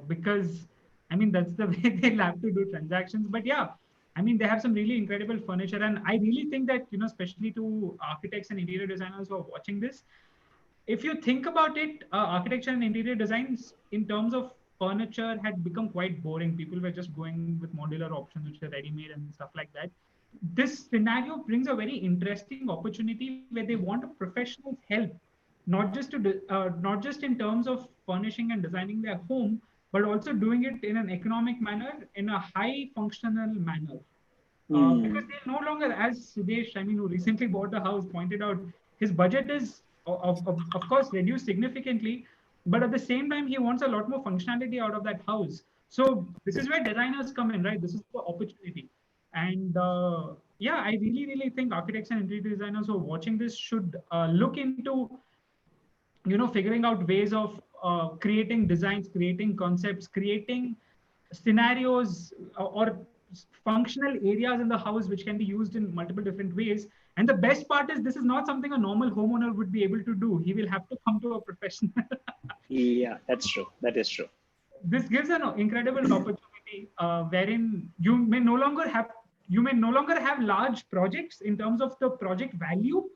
because I mean that's the way they'll have to do transactions. But yeah, I mean, they have some really incredible furniture. And I really think that, especially to architects and interior designers who are watching this, if you think about it, architecture and interior designs in terms of furniture had become quite boring. People were just going with modular options, which are ready-made and stuff like that. This scenario brings a very interesting opportunity where they want a professional's help, not just in terms of furnishing and designing their home, but also doing it in an economic manner, in a high functional manner. Because they no longer, as Sudesh, who recently bought the house, pointed out, his budget is, of course, reduced significantly, but at the same time, he wants a lot more functionality out of that house. So this is where designers come in, right? This is the opportunity. And yeah, I really, really think architects and interior designers who are watching this should look into, figuring out ways of creating designs, creating concepts, creating scenarios or functional areas in the house which can be used in multiple different ways. And the best part is this is not something a normal homeowner would be able to do. He will have to come to a professional. Yeah, that's true. That is true. This gives an incredible opportunity wherein you may no longer have large projects in terms of the project value,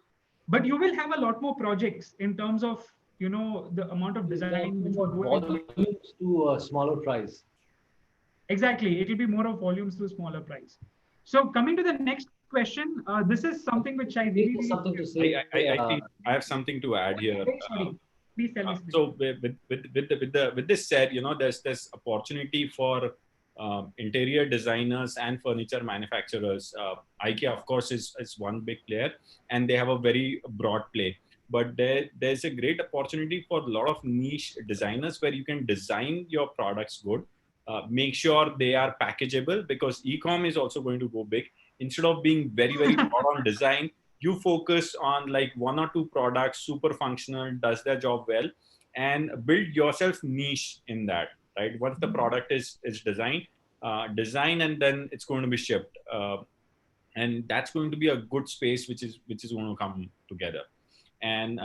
but you will have a lot more projects in terms of the amount of design which will go volumes to a smaller price. Exactly, it will be more of volumes to a smaller price. So coming to the next question, this is something which I really something to say. I think I have something to add here. Sorry, please tell me. So with this said, there's opportunity for interior designers and furniture manufacturers. IKEA, of course, is one big player, and they have a very broad play. But there's a great opportunity for a lot of niche designers where you can design your products good, make sure they are packageable, because e-com is also going to go big. Instead of being very, very broad on design, you focus on like 1 or 2 products, super functional, does their job well, and build yourself niche in that, right? Once the product is designed, and then it's going to be shipped. And that's going to be a good space which is going to come together. And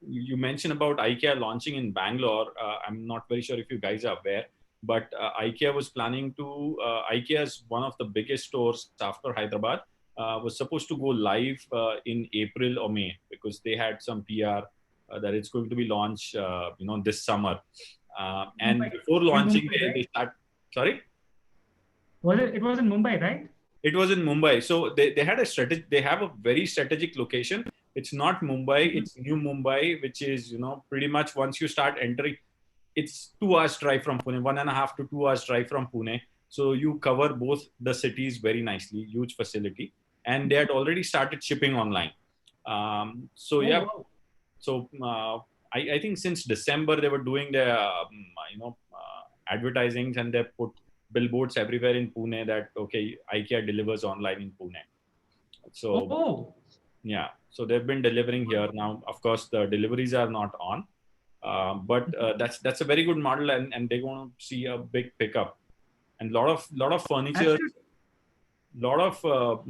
you mentioned about IKEA launching in Bangalore. I'm not very sure if you guys are aware, but IKEA was planning to, IKEA is one of the biggest stores after Hyderabad, was supposed to go live in April or May because they had some PR that it's going to be launched, this summer. And Mumbai. before In launching, Mumbai, right? they start, sorry? It was in Mumbai, right? It was in Mumbai. So they had a strategy. They have a very strategic location. It's not Mumbai. It's New Mumbai, which is, pretty much once you start entering, it's 2 hours drive from Pune, 1.5 to 2 hours drive from Pune. So you cover both the cities very nicely, huge facility. And they had already started shipping online. So yeah, wow. so I think since December, they were doing their, advertisings, and they put billboards everywhere in Pune that, okay, IKEA delivers online in Pune. So yeah, so they've been delivering here now. Of course, the deliveries are not on, but that's a very good model, and they're going to see a big pickup. And lot of furniture, lot of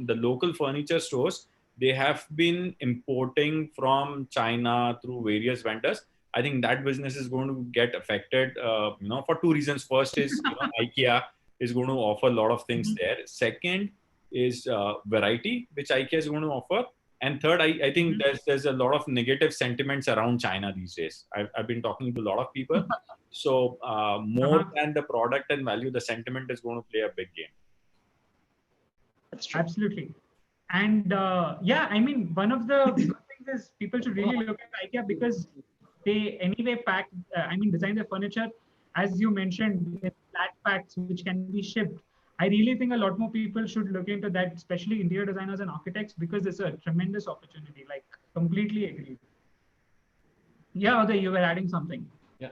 the local furniture stores, they have been importing from China through various vendors. I think that business is going to get affected, for two reasons. First is, IKEA is going to offer a lot of things there. Second is variety, which IKEA is going to offer. And third, I think there's a lot of negative sentiments around China these days. I've been talking to a lot of people. So more than the product and value, the sentiment is going to play a big game. That's true. Absolutely. And yeah, I mean, one of the good things is people should really look at IKEA because they anyway design their furniture, as you mentioned, in flat packs, which can be shipped. I really think a lot more people should look into that, especially interior designers and architects, because it's a tremendous opportunity. Like, completely agree. Yeah, Uday, you were adding something. Yeah.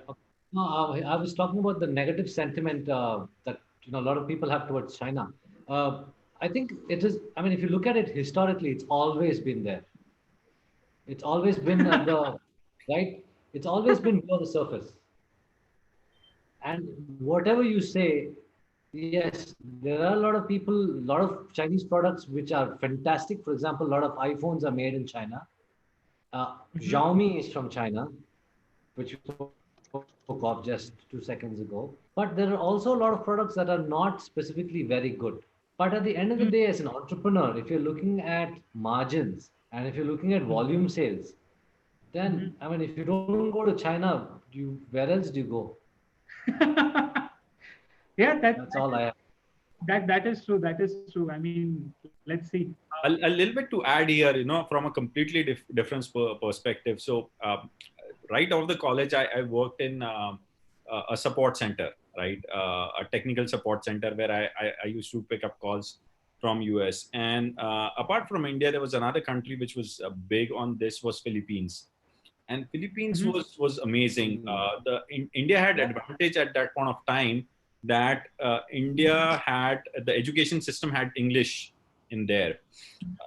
No, I was talking about the negative sentiment that a lot of people have towards China. I think it is. I mean, if you look at it historically, it's always been there. It's always been at the right. It's always been below the surface. And whatever you say, yes, there are a lot of people, a lot of Chinese products which are fantastic. For example, a lot of iPhones are made in China. Xiaomi is from China, which we spoke of just 2 seconds ago. But there are also a lot of products that are not specifically very good. But at the end of the day, as an entrepreneur, if you're looking at margins and if you're looking at volume sales, then I mean, if you don't go to China, where else do you go? Yeah, that's all I have. That is true. That is true. I mean, let's see. A little bit to add here, from a completely different perspective. So right out of the college, I worked in a support center, right? A technical support center where I used to pick up calls from US. And apart from India, there was another country which was big on this, was Philippines. And Philippines was amazing. India had advantage at that point of time that India had, the education system had English in there.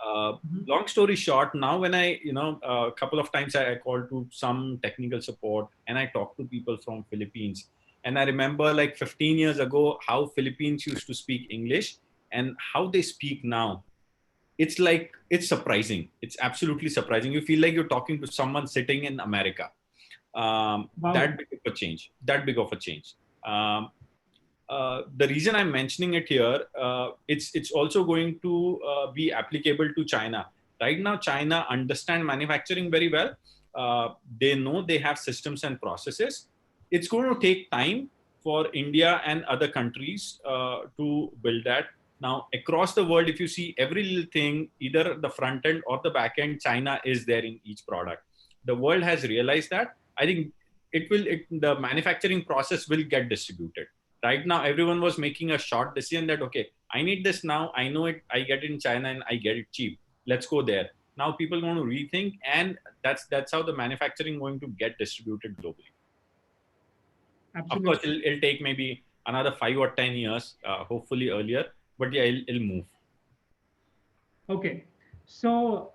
Long story short, now when I, a couple of times I called to some technical support and I talked to people from Philippines. And I remember like 15 years ago, how Philippines used to speak English and how they speak now. It's like, it's surprising. It's absolutely surprising. You feel like you're talking to someone sitting in America. Wow. That big of a change. The reason I'm mentioning it here, it's also going to be applicable to China. Right now, China understand manufacturing very well. They know they have systems and processes. It's going to take time for India and other countries to build that. Now, across the world, if you see every little thing, either the front end or the back end, China is there in each product. The world has realized that. I think the manufacturing process will get distributed. Right now, everyone was making a short decision that, okay, I need this now. I know it. I get it in China and I get it cheap. Let's go there. Now people are going to rethink, and that's how the manufacturing going to get distributed globally. Absolutely. Of course, it'll take maybe another 5 or 10 years, hopefully earlier. But yeah, it'll move. Okay. So,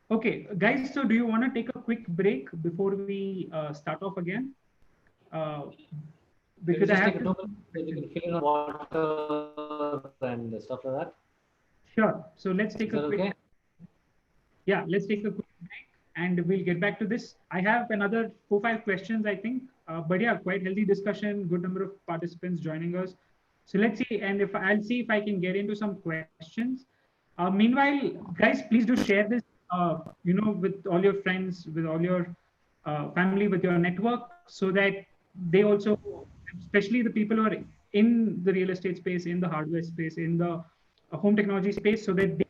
okay, guys, so do you want to take a quick break before we start off again? Because I have to fill in water and stuff like that. Sure. So let's take a quick. Okay? Yeah, let's take a quick break. and we'll get back to this. I have another 4-5 questions, I think. But yeah, quite healthy discussion, good number of participants joining us. So let's see, and if I'll see if I can get into some questions. Meanwhile, guys, please do share this, with all your friends, with all your family, with your network, so that they also, especially the people who are in the real estate space, in the hardware space, in the home technology space, so that they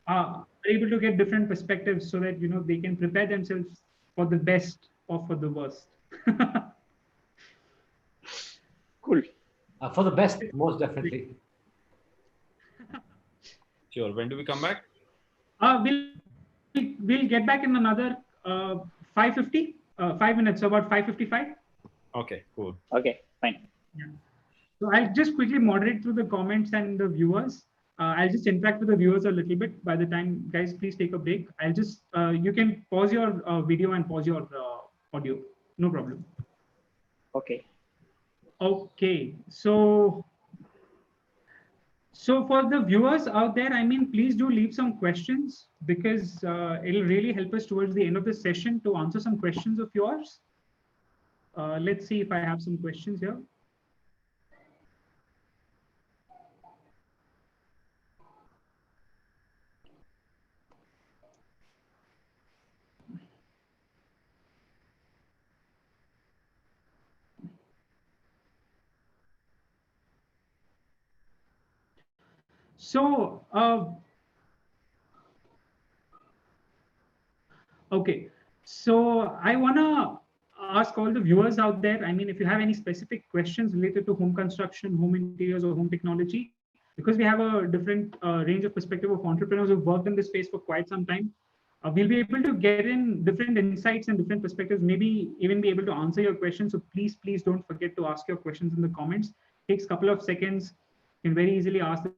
are able to get different perspectives, so that they can prepare themselves for the best or for the worst. Cool. For the best, most definitely. Sure. When do we come back? We'll get back in another 5:50, 5 minutes, so about 5:55. Okay, cool. Okay, fine. Yeah. So I'll just quickly moderate through the comments and the viewers. I'll just interact with the viewers a little bit. By the time, guys, please take a break. I'll just, you can pause your video and pause your audio. No problem. Okay. Okay. So for the viewers out there, I mean, please do leave some questions, because it'll really help us towards the end of the session to answer some questions of yours. Let's see if I have some questions here. So, okay. So I want to ask all the viewers out there, I mean, if you have any specific questions related to home construction, home interiors, or home technology, because we have a different range of perspective of entrepreneurs who've worked in this space for quite some time, we'll be able to get in different insights and different perspectives, maybe even be able to answer your questions. So please don't forget to ask your questions in the comments. It takes a couple of seconds. You can very easily ask the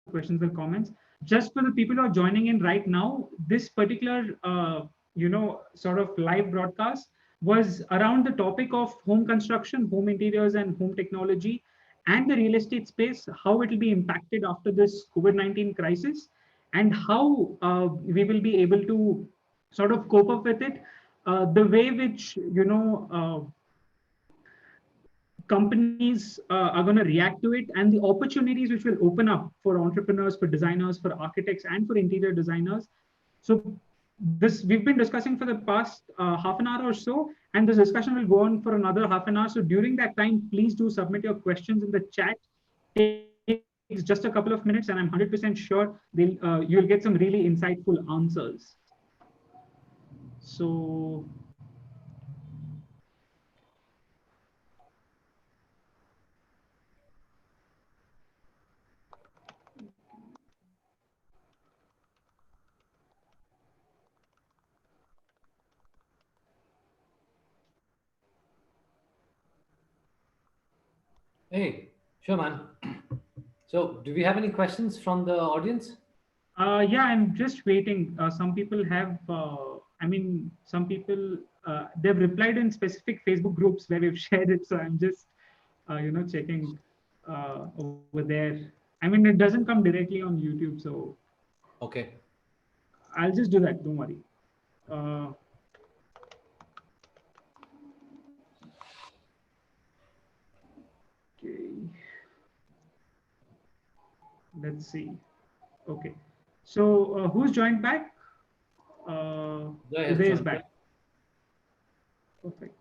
questions in the comments. Just for the people who are joining in right now, this particular sort of live broadcast was around the topic of home construction, home interiors, and home technology, and the real estate space, how it will be impacted after this COVID-19 crisis, and how we will be able to sort of cope up with it, the way which companies are going to react to it, and the opportunities which will open up for entrepreneurs, for designers, for architects, and for interior designers. So this we've been discussing for the past half an hour or so, and this discussion will go on for another half an hour. So during that time, please do submit your questions in the chat. It takes just a couple of minutes, and I'm 100% sure you'll get some really insightful answers. So Hey, sure, man. So, do we have any questions from the audience? yeah, I'm just waiting. Some people have, some people, they've replied in specific Facebook groups where we've shared it. So I'm just, checking over there. I mean, it doesn't come directly on YouTube. So Okay. I'll just do that. Don't worry. Okay. Let's see. Okay. So who's joined back? Uday is back. Perfect.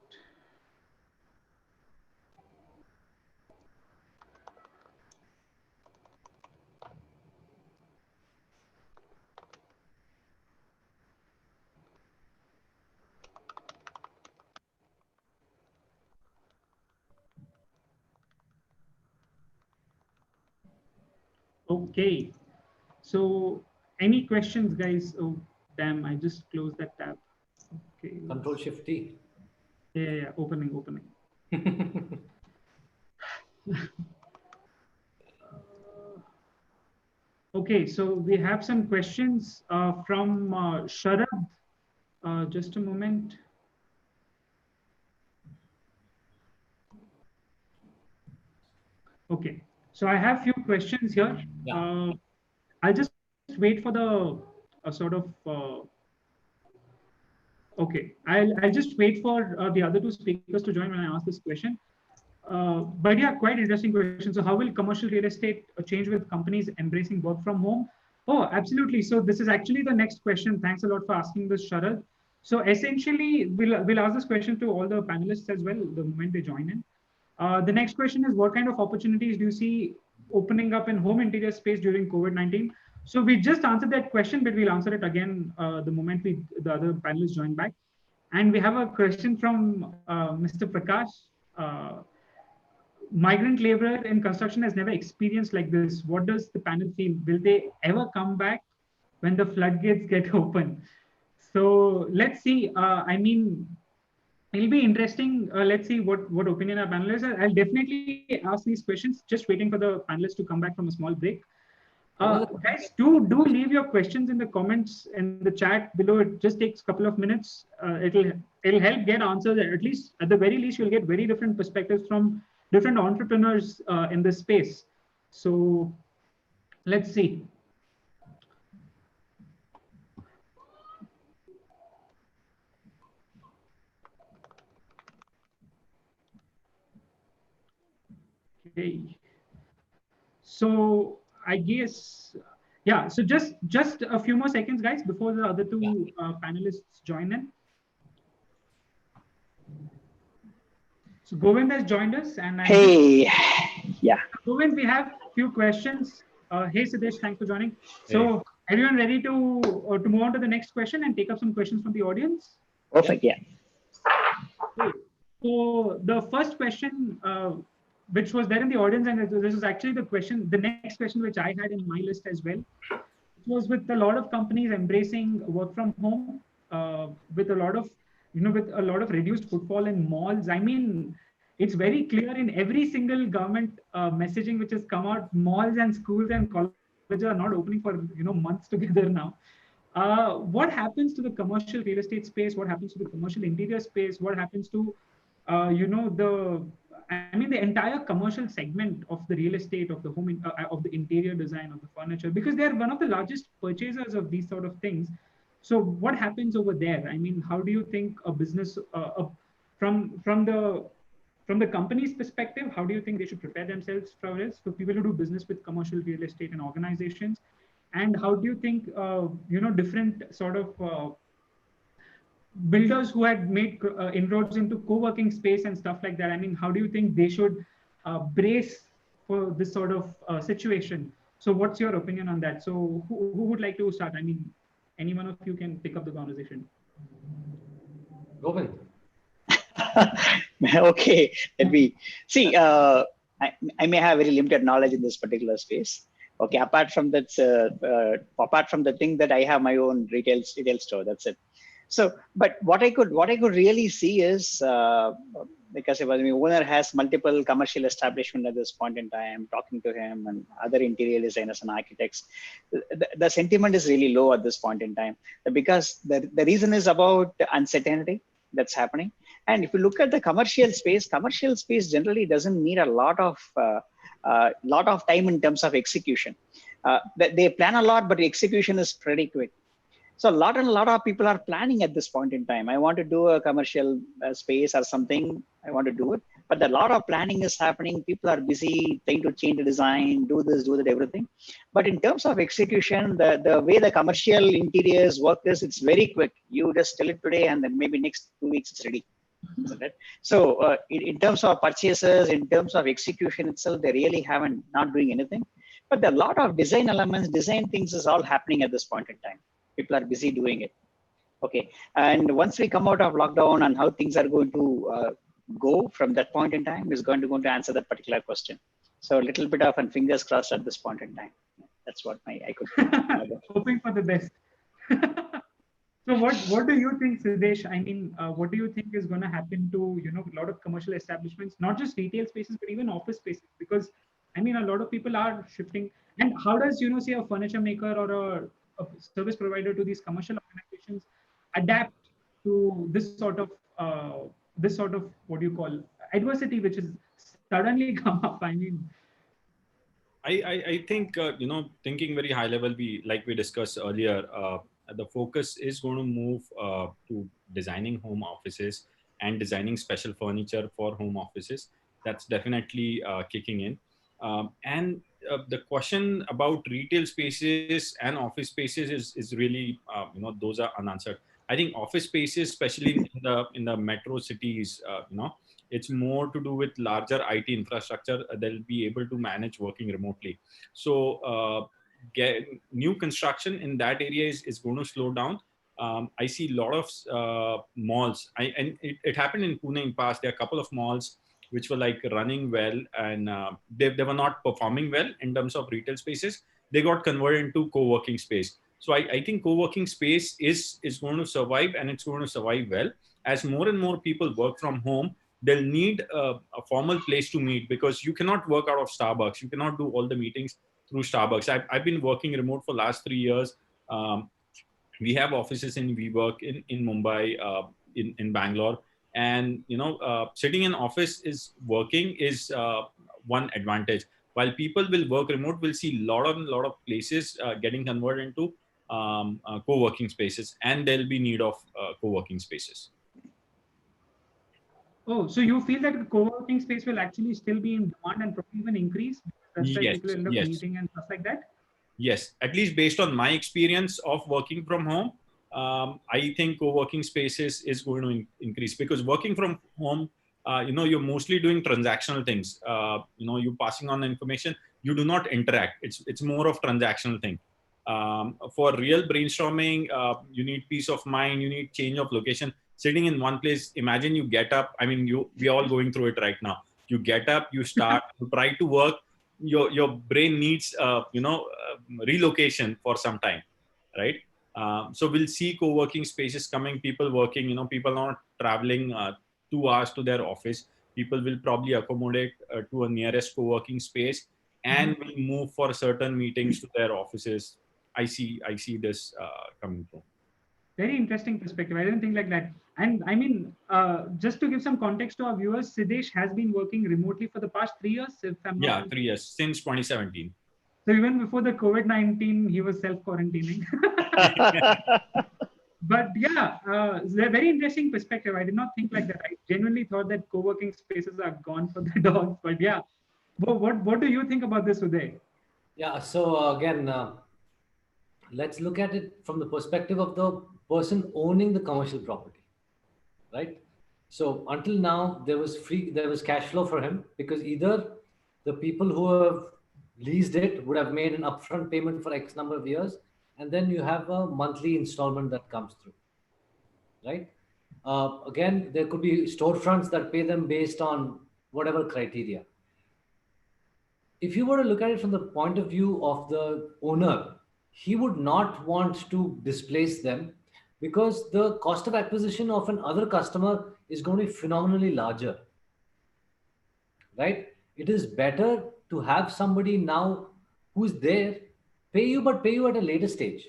Okay. So any questions, guys? Oh, damn, I just closed that tab. Okay. Control Shift T. Yeah. Opening. Okay, so we have some questions from Sharad. Just a moment. Okay, so I have few questions here. Yeah. I'll just wait for the sort of Okay, I'll just wait for the other two speakers to join when I ask this question. But yeah, quite interesting question. So how will commercial real estate change with companies embracing work from home? Oh, absolutely. So this is actually the next question. Thanks a lot for asking this, Sharad. So essentially, we'll ask this question to all the panelists as well the moment they join in. The next question is, what kind of opportunities do you see opening up in home interior space during COVID-19? So we just answered that question, but we'll answer it again the moment the other panelists join back. And we have a question from Mr. Prakash. Migrant laborer in construction has never experienced like this. What does the panel feel? Will they ever come back when the floodgates get open? So let's see. I mean, it'll be interesting. Let's see what opinion our panelists are. I'll definitely ask these questions. Just waiting for the panelists to come back from a small break. Guys, do leave your questions in the comments in the chat below. It just takes a couple of minutes. It'll help get answers. At least, at the very least, you'll get very different perspectives from different entrepreneurs in this space. So let's see. Okay. So I guess, yeah. So just a few more seconds, guys, before the other two panelists join in. So Govind has joined us, and hey, yeah. Govind, we have a few questions. Hey Siddesh, thanks for joining. So everyone ready to move on to the next question and take up some questions from the audience? Perfect. Yeah. Okay. So the first question, which was there in the audience, and this is actually the next question which I had in my list as well. It was with a lot of companies embracing work from home, with a lot of reduced footfall in malls. I mean, it's very clear in every single government messaging which has come out, malls and schools and colleges are not opening for months together now. What happens to the commercial real estate space? What happens to the commercial interior space? What happens to the entire commercial segment of the real estate, of the home, of the interior design, of the furniture, because they're one of the largest purchasers of these sort of things. So what happens over there? I mean, how do you think a business from the company's perspective, how do you think they should prepare themselves for this, for people who do business with commercial real estate and organizations? And how do you think, different sort of builders who had made inroads into co-working space and stuff like that, I mean, how do you think they should brace for this sort of situation? So what's your opinion on that? So who would like to start? I mean, any one of you can pick up the conversation. Govind. Okay, let me see. I may have very limited knowledge in this particular space. Okay, apart from that, apart from the thing that I have my own retail store, that's it. So, but what I could really see is because the owner has multiple commercial establishment at this point in time, talking to him and other interior designers and architects, the sentiment is really low at this point in time, because the reason is about uncertainty that's happening. And if you look at the commercial space generally doesn't need a lot of time in terms of execution. They plan a lot, but the execution is pretty quick. So a lot of people are planning at this point in time. I want to do a commercial space or something. I want to do it, but a lot of planning is happening. People are busy trying to change the design, do this, do that, everything. But in terms of execution, the way the commercial interiors work is, it's very quick. You just tell it today, and then maybe next 2 weeks it's ready. Isn't it? So in terms of purchases, in terms of execution itself, they really haven't not doing anything. But a lot of design elements, design things is all happening at this point in time. People are busy doing it. Okay, and once we come out of lockdown and how things are going to go from that point in time is going to answer that particular question. So a little bit of and fingers crossed at this point in time. That's what I could hoping for the best. So what do you think, Siddesh? I mean, what do you think is going to happen to a lot of commercial establishments, not just retail spaces, but even office spaces? Because I mean, a lot of people are shifting. And how does say a furniture maker or a service provider to these commercial organizations adapt to this sort of what do you call adversity, which is suddenly come up? I mean, I think thinking very high level, like we discussed earlier, the focus is going to move to designing home offices and designing special furniture for home offices. That's definitely kicking in. And the question about retail spaces and office spaces is really, those are unanswered. I think office spaces, especially in the metro cities, it's more to do with larger IT infrastructure. They'll be able to manage working remotely. So get new construction in that area is going to slow down. I see a lot of malls. And it happened in Pune in past. There are a couple of malls which were like running well, and they were not performing well in terms of retail spaces. They got converted into co-working space. So I think co-working space is going to survive, and it's going to survive well. As more and more people work from home, they'll need a formal place to meet, because you cannot work out of Starbucks. You cannot do all the meetings through Starbucks. I've been working remote for last 3 years. We have offices in WeWork in Mumbai, in Bangalore, and sitting in office is working is one advantage. While people will work remote, we'll see lot of places getting converted into co-working spaces, and there'll be need of co-working spaces. Oh, so you feel that the co-working space will actually still be in demand and probably even increase? That's why Yes, people end up yes. meeting and stuff like that? Yes, at least based on my experience of working from home, I think co-working spaces is going to increase, because working from home, you're mostly doing transactional things. You're passing on information. You do not interact. It's more of transactional thing. For real brainstorming, you need peace of mind. You need change of location. Sitting in one place, imagine you get up. I mean, we all going through it right now. You get up, you start, you try to work. Your brain needs relocation for some time, right? So we'll see co-working spaces coming, people working, people not traveling 2 hours to their office. People will probably accommodate to a nearest co-working space, and will move for certain meetings to their offices. I see this coming through. Very interesting perspective. I didn't think like that. And I mean, just to give some context to our viewers, Siddesh has been working remotely for the past 3 years, if I'm not Yeah, mistaken. 3 years, since 2017. So even before the COVID-19, he was self-quarantining. But yeah, it's a very interesting perspective. I did not think like that. I genuinely thought that co-working spaces are gone for the dogs. But yeah, what do you think about this, Uday? Yeah. So again, let's look at it from the perspective of the person owning the commercial property, right? So until now, there was cash flow for him, because either the people who have leased it would have made an upfront payment for X number of years, and then you have a monthly installment that comes through, right? Again, there could be storefronts that pay them based on whatever criteria. If you were to look at it from the point of view of the owner, he would not want to displace them, because the cost of acquisition of an other customer is going to be phenomenally larger, right? It is better to have somebody now who's there pay you, but pay you at a later stage,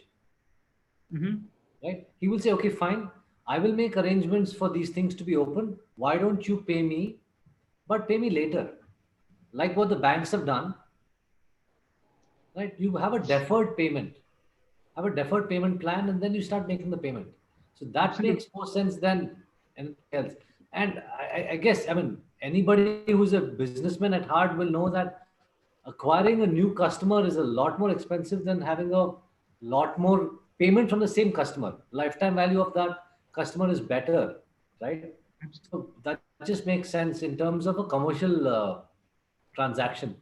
right? He will say, okay, fine, I will make arrangements for these things to be open. Why don't you pay me, but pay me later, like what the banks have done, right? You have a deferred payment, plan, and then you start making the payment. So that Absolutely. makes more sense than anything else. And I guess, I mean, anybody who's a businessman at heart will know that acquiring a new customer is a lot more expensive than having a lot more payment from the same customer. Lifetime value of that customer is better, right? So that just makes sense in terms of a commercial transaction.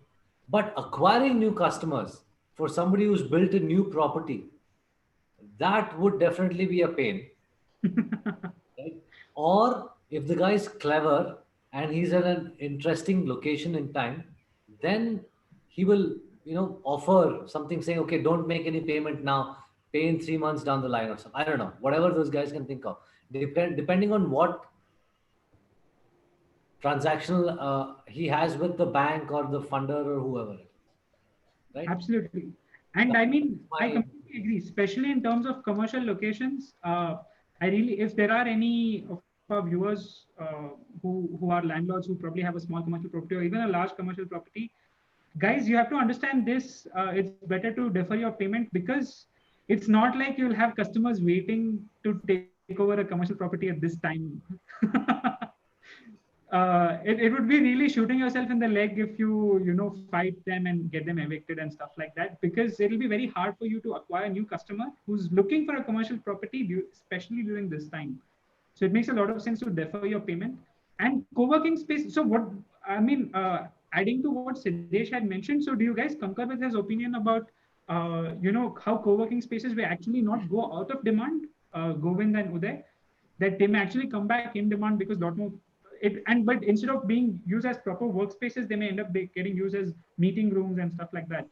But acquiring new customers for somebody who's built a new property, that would definitely be a pain. Right? Or if the guy is clever and he's at an interesting location in time, then he will, offer something saying, okay, don't make any payment now, pay in 3 months down the line or something. I don't know, whatever those guys can think of. Depending on what transactional he has with the bank or the funder or whoever it is, right? Absolutely. And I mean, I completely agree, especially in terms of commercial locations. If there are any of our viewers who are landlords who probably have a small commercial property or even a large commercial property, guys, you have to understand this. It's better to defer your payment, because it's not like you'll have customers waiting to take over a commercial property at this time. It would be really shooting yourself in the leg if you fight them and get them evicted and stuff like that, because it'll be very hard for you to acquire a new customer who's looking for a commercial property, especially during this time. So it makes a lot of sense to defer your payment. And co-working space. So what I mean, adding to what Siddesh had mentioned. So do you guys concur with his opinion about how co-working spaces will actually not go out of demand, Govind and Uday, that they may actually come back in demand because a lot more but instead of being used as proper workspaces, they may end up getting used as meeting rooms and stuff like that.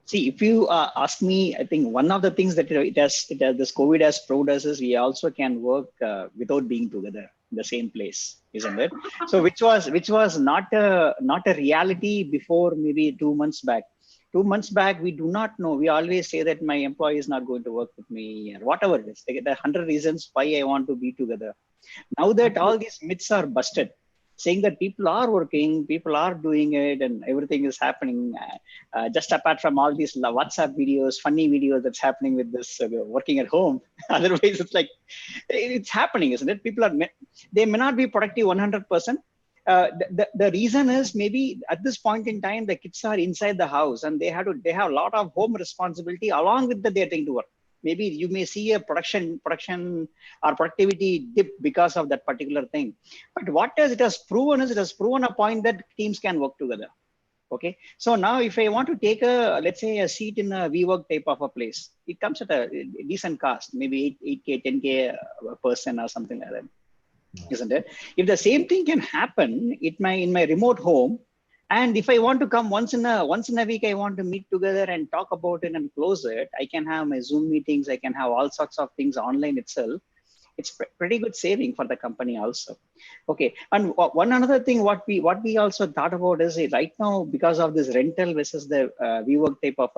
See, if you ask me, I think one of the things that this COVID has proved us is we also can work without being together in the same place, isn't it? So which was not a reality before maybe 2 months back. 2 months back, we do not know. We always say that my employee is not going to work with me, or whatever it is. There are 100 reasons why I want to be together. Now that all these myths are busted, saying that people are working, people are doing it, and everything is happening. Just apart from all these WhatsApp videos, funny videos that's happening with this working at home. Otherwise, it's like it's happening, isn't it? They may not be productive 100%. The reason is maybe at this point in time the kids are inside the house and they have a lot of home responsibility along with the they're to work. Maybe you may see a production or productivity dip because of that particular thing. But what it has proven a point that teams can work together. Okay, so now if I want to take let's say a seat in a WeWork type of a place, it comes at a decent cost, maybe 8K, 10K a person or something like that. Isn't it? If the same thing can happen in my remote home, and if I want to come once in a week, I want to meet together and talk about it and close it, I can have my Zoom meetings, I can have all sorts of things online itself. It's pretty good saving for the company also. Okay, and one another thing what we also thought about is right now, because of this rental versus the WeWork type of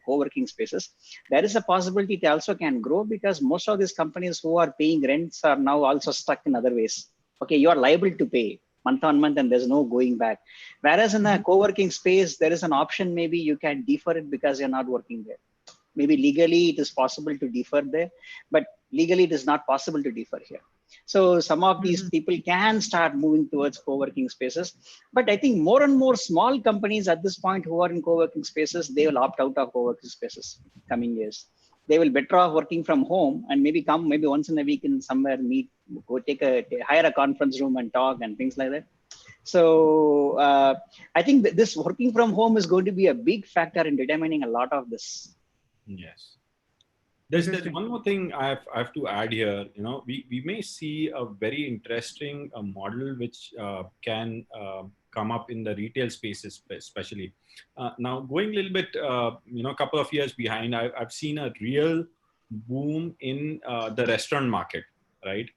co-working spaces, there is a possibility it also can grow because most of these companies who are paying rents are now also stuck in other ways. Okay, you are liable to pay month on month and there's no going back. Whereas in a co-working space, there is an option, maybe you can defer it because you're not working there. Maybe legally it is possible to defer there, but legally it is not possible to defer here. So some of these people can start moving towards co-working spaces. But I think more and more small companies at this point who are in co-working spaces, they will opt out of co-working spaces coming years. They will better off working from home and maybe come maybe once in a week in somewhere, meet, go hire a conference room and talk and things like that. So I think that this working from home is going to be a big factor in determining a lot of this. Yes. There's one more thing I have to add here. We may see a very interesting model which can come up in the retail spaces, especially. Now, going a little bit, a couple of years behind, I've seen a real boom in the restaurant market, right?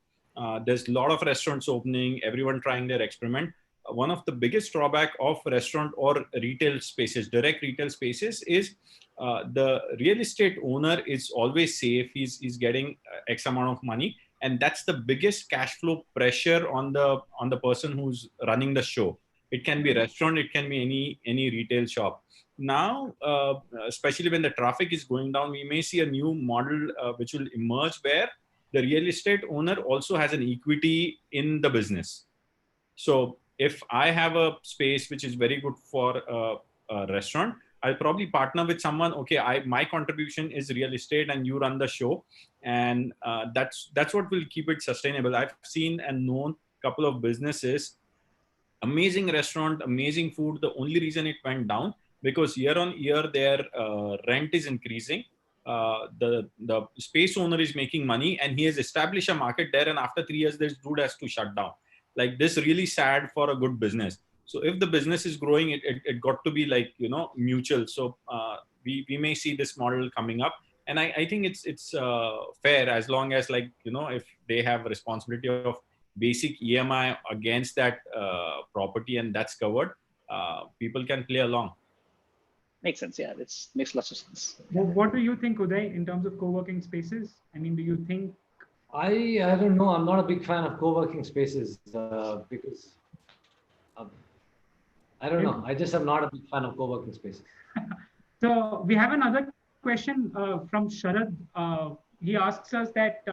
There's a lot of restaurants opening, everyone trying their experiment. One of the biggest drawback of restaurant or retail spaces, direct retail spaces, is the real estate owner is always safe. He's getting X amount of money, and that's the biggest cash flow pressure on the person who's running the show. It can be a restaurant, it can be any retail shop. Now, especially when the traffic is going down, we may see a new model which will emerge where the real estate owner also has an equity in the business. So if I have a space which is very good for a restaurant, I'll probably partner with someone. Okay, my contribution is real estate, and you run the show, and that's what will keep it sustainable. I've seen and known a couple of businesses, amazing restaurant, amazing food. The only reason it went down because year on year their rent is increasing. The space owner is making money, and he has established a market there. And after 3 years, this dude has to shut down. Like, this really sad for a good business. So if the business is growing, it got to be like, mutual. So we may see this model coming up, and I think it's fair, as long as, like, if they have responsibility of basic EMI against that property and that's covered, people can play along. Makes sense. Yeah, it makes lots of sense. What do you think, Uday, in terms of co-working spaces? I mean, do you think? I don't know. I'm not a big fan of co-working spaces because I don't know. I just am not a big fan of co-working spaces. So we have another question from Sharad. He asks us that,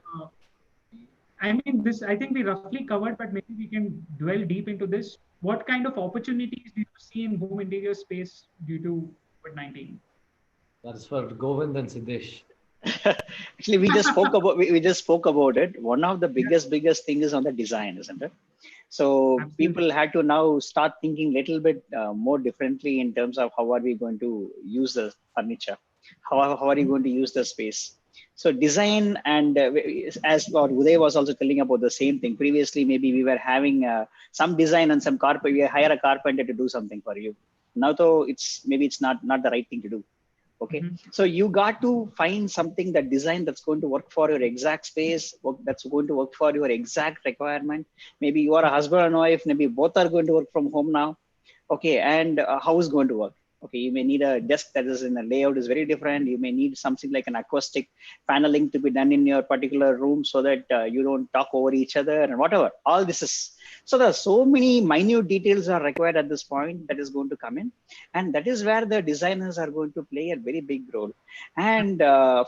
I mean, this, I think we roughly covered, but maybe we can dwell deep into this. What kind of opportunities do you see in home interior space due to COVID-19? That is for Govind and Siddesh. Actually, we just spoke about it. One of the biggest thing is on the design, isn't it? So Absolutely. people had to now start thinking a little bit more differently in terms of how are we going to use the furniture, how are you going to use the space. So design, and as Uday was also telling about the same thing. Previously, maybe we were having some design and some carpet. We hire a carpenter to do something for you. Now, though, it's not the right thing to do. Okay, so you got to find something, that design that's going to work for your exact space, that's going to work for your exact requirement. Maybe you are a husband and wife, maybe both are going to work from home now. Okay, and how is going to work? Okay, you may need a desk that is in the layout is very different. You may need something like an acoustic paneling to be done in your particular room so that you don't talk over each other and whatever. All this is, so there are so many minute details are required at this point that is going to come in, and that is where the designers are going to play a very big role. And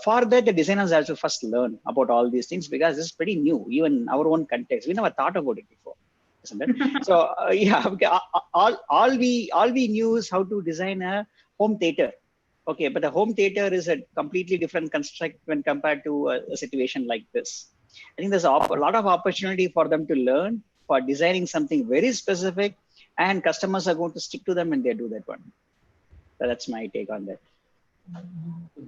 for that, the designers have to first learn about all these things, because this is pretty new, even in our own context. We never thought about it before, isn't it? So yeah, okay, all we knew is how to design a home theater. Okay, but the home theater is a completely different construct when compared to a situation like this. I think there's a lot of opportunity for them to learn for designing something very specific, and customers are going to stick to them when they do that one. So that's my take on that.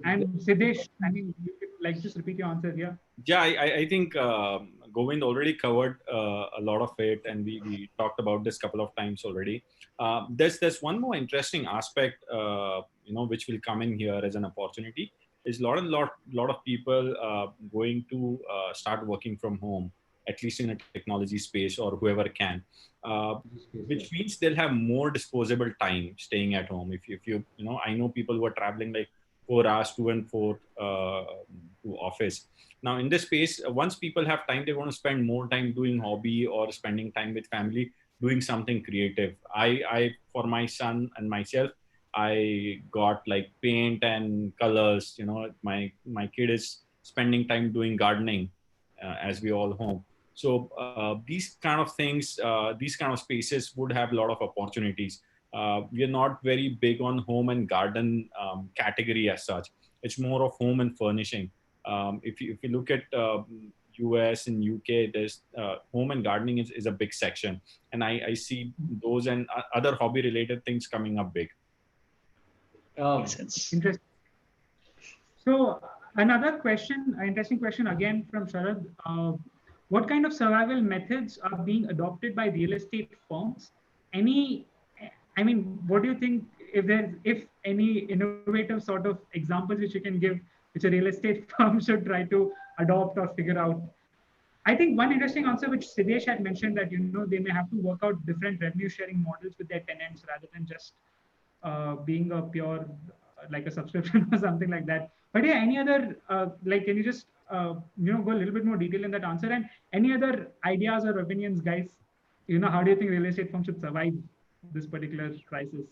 And Siddesh, I mean, you could like just repeat your answer here. Yeah, I think Govind already covered a lot of it, and we talked about this a couple of times already. There's one more interesting aspect, which will come in here as an opportunity. Is a lot of people going to start working from home, at least in a technology space, or whoever can, which means they'll have more disposable time staying at home. If you I know people who are traveling like 4 hours to and for to office. Now in this space, once people have time, they want to spend more time doing hobby or spending time with family, doing something creative. I for my son and myself, I got like paint and colors. My kid is spending time doing gardening, as we all home. So these kind of things, these kind of spaces would have a lot of opportunities. We are not very big on home and garden category as such. It's more of home and furnishing. If you look at US and UK, there's home and gardening is a big section, and I see those and other hobby related things coming up big. Makes sense. Interesting. So another question, interesting question again from Sharad. What kind of survival methods are being adopted by real estate firms? I mean, what do you think, if any innovative sort of examples which you can give, which a real estate firm should try to adopt or figure out? I think one interesting answer which Siddesh had mentioned, that they may have to work out different revenue sharing models with their tenants rather than just being a pure like a subscription or something like that. But yeah, any other can you just go a little bit more detail in that answer, and any other ideas or opinions, guys? How do you think real estate firms should survive this particular crisis?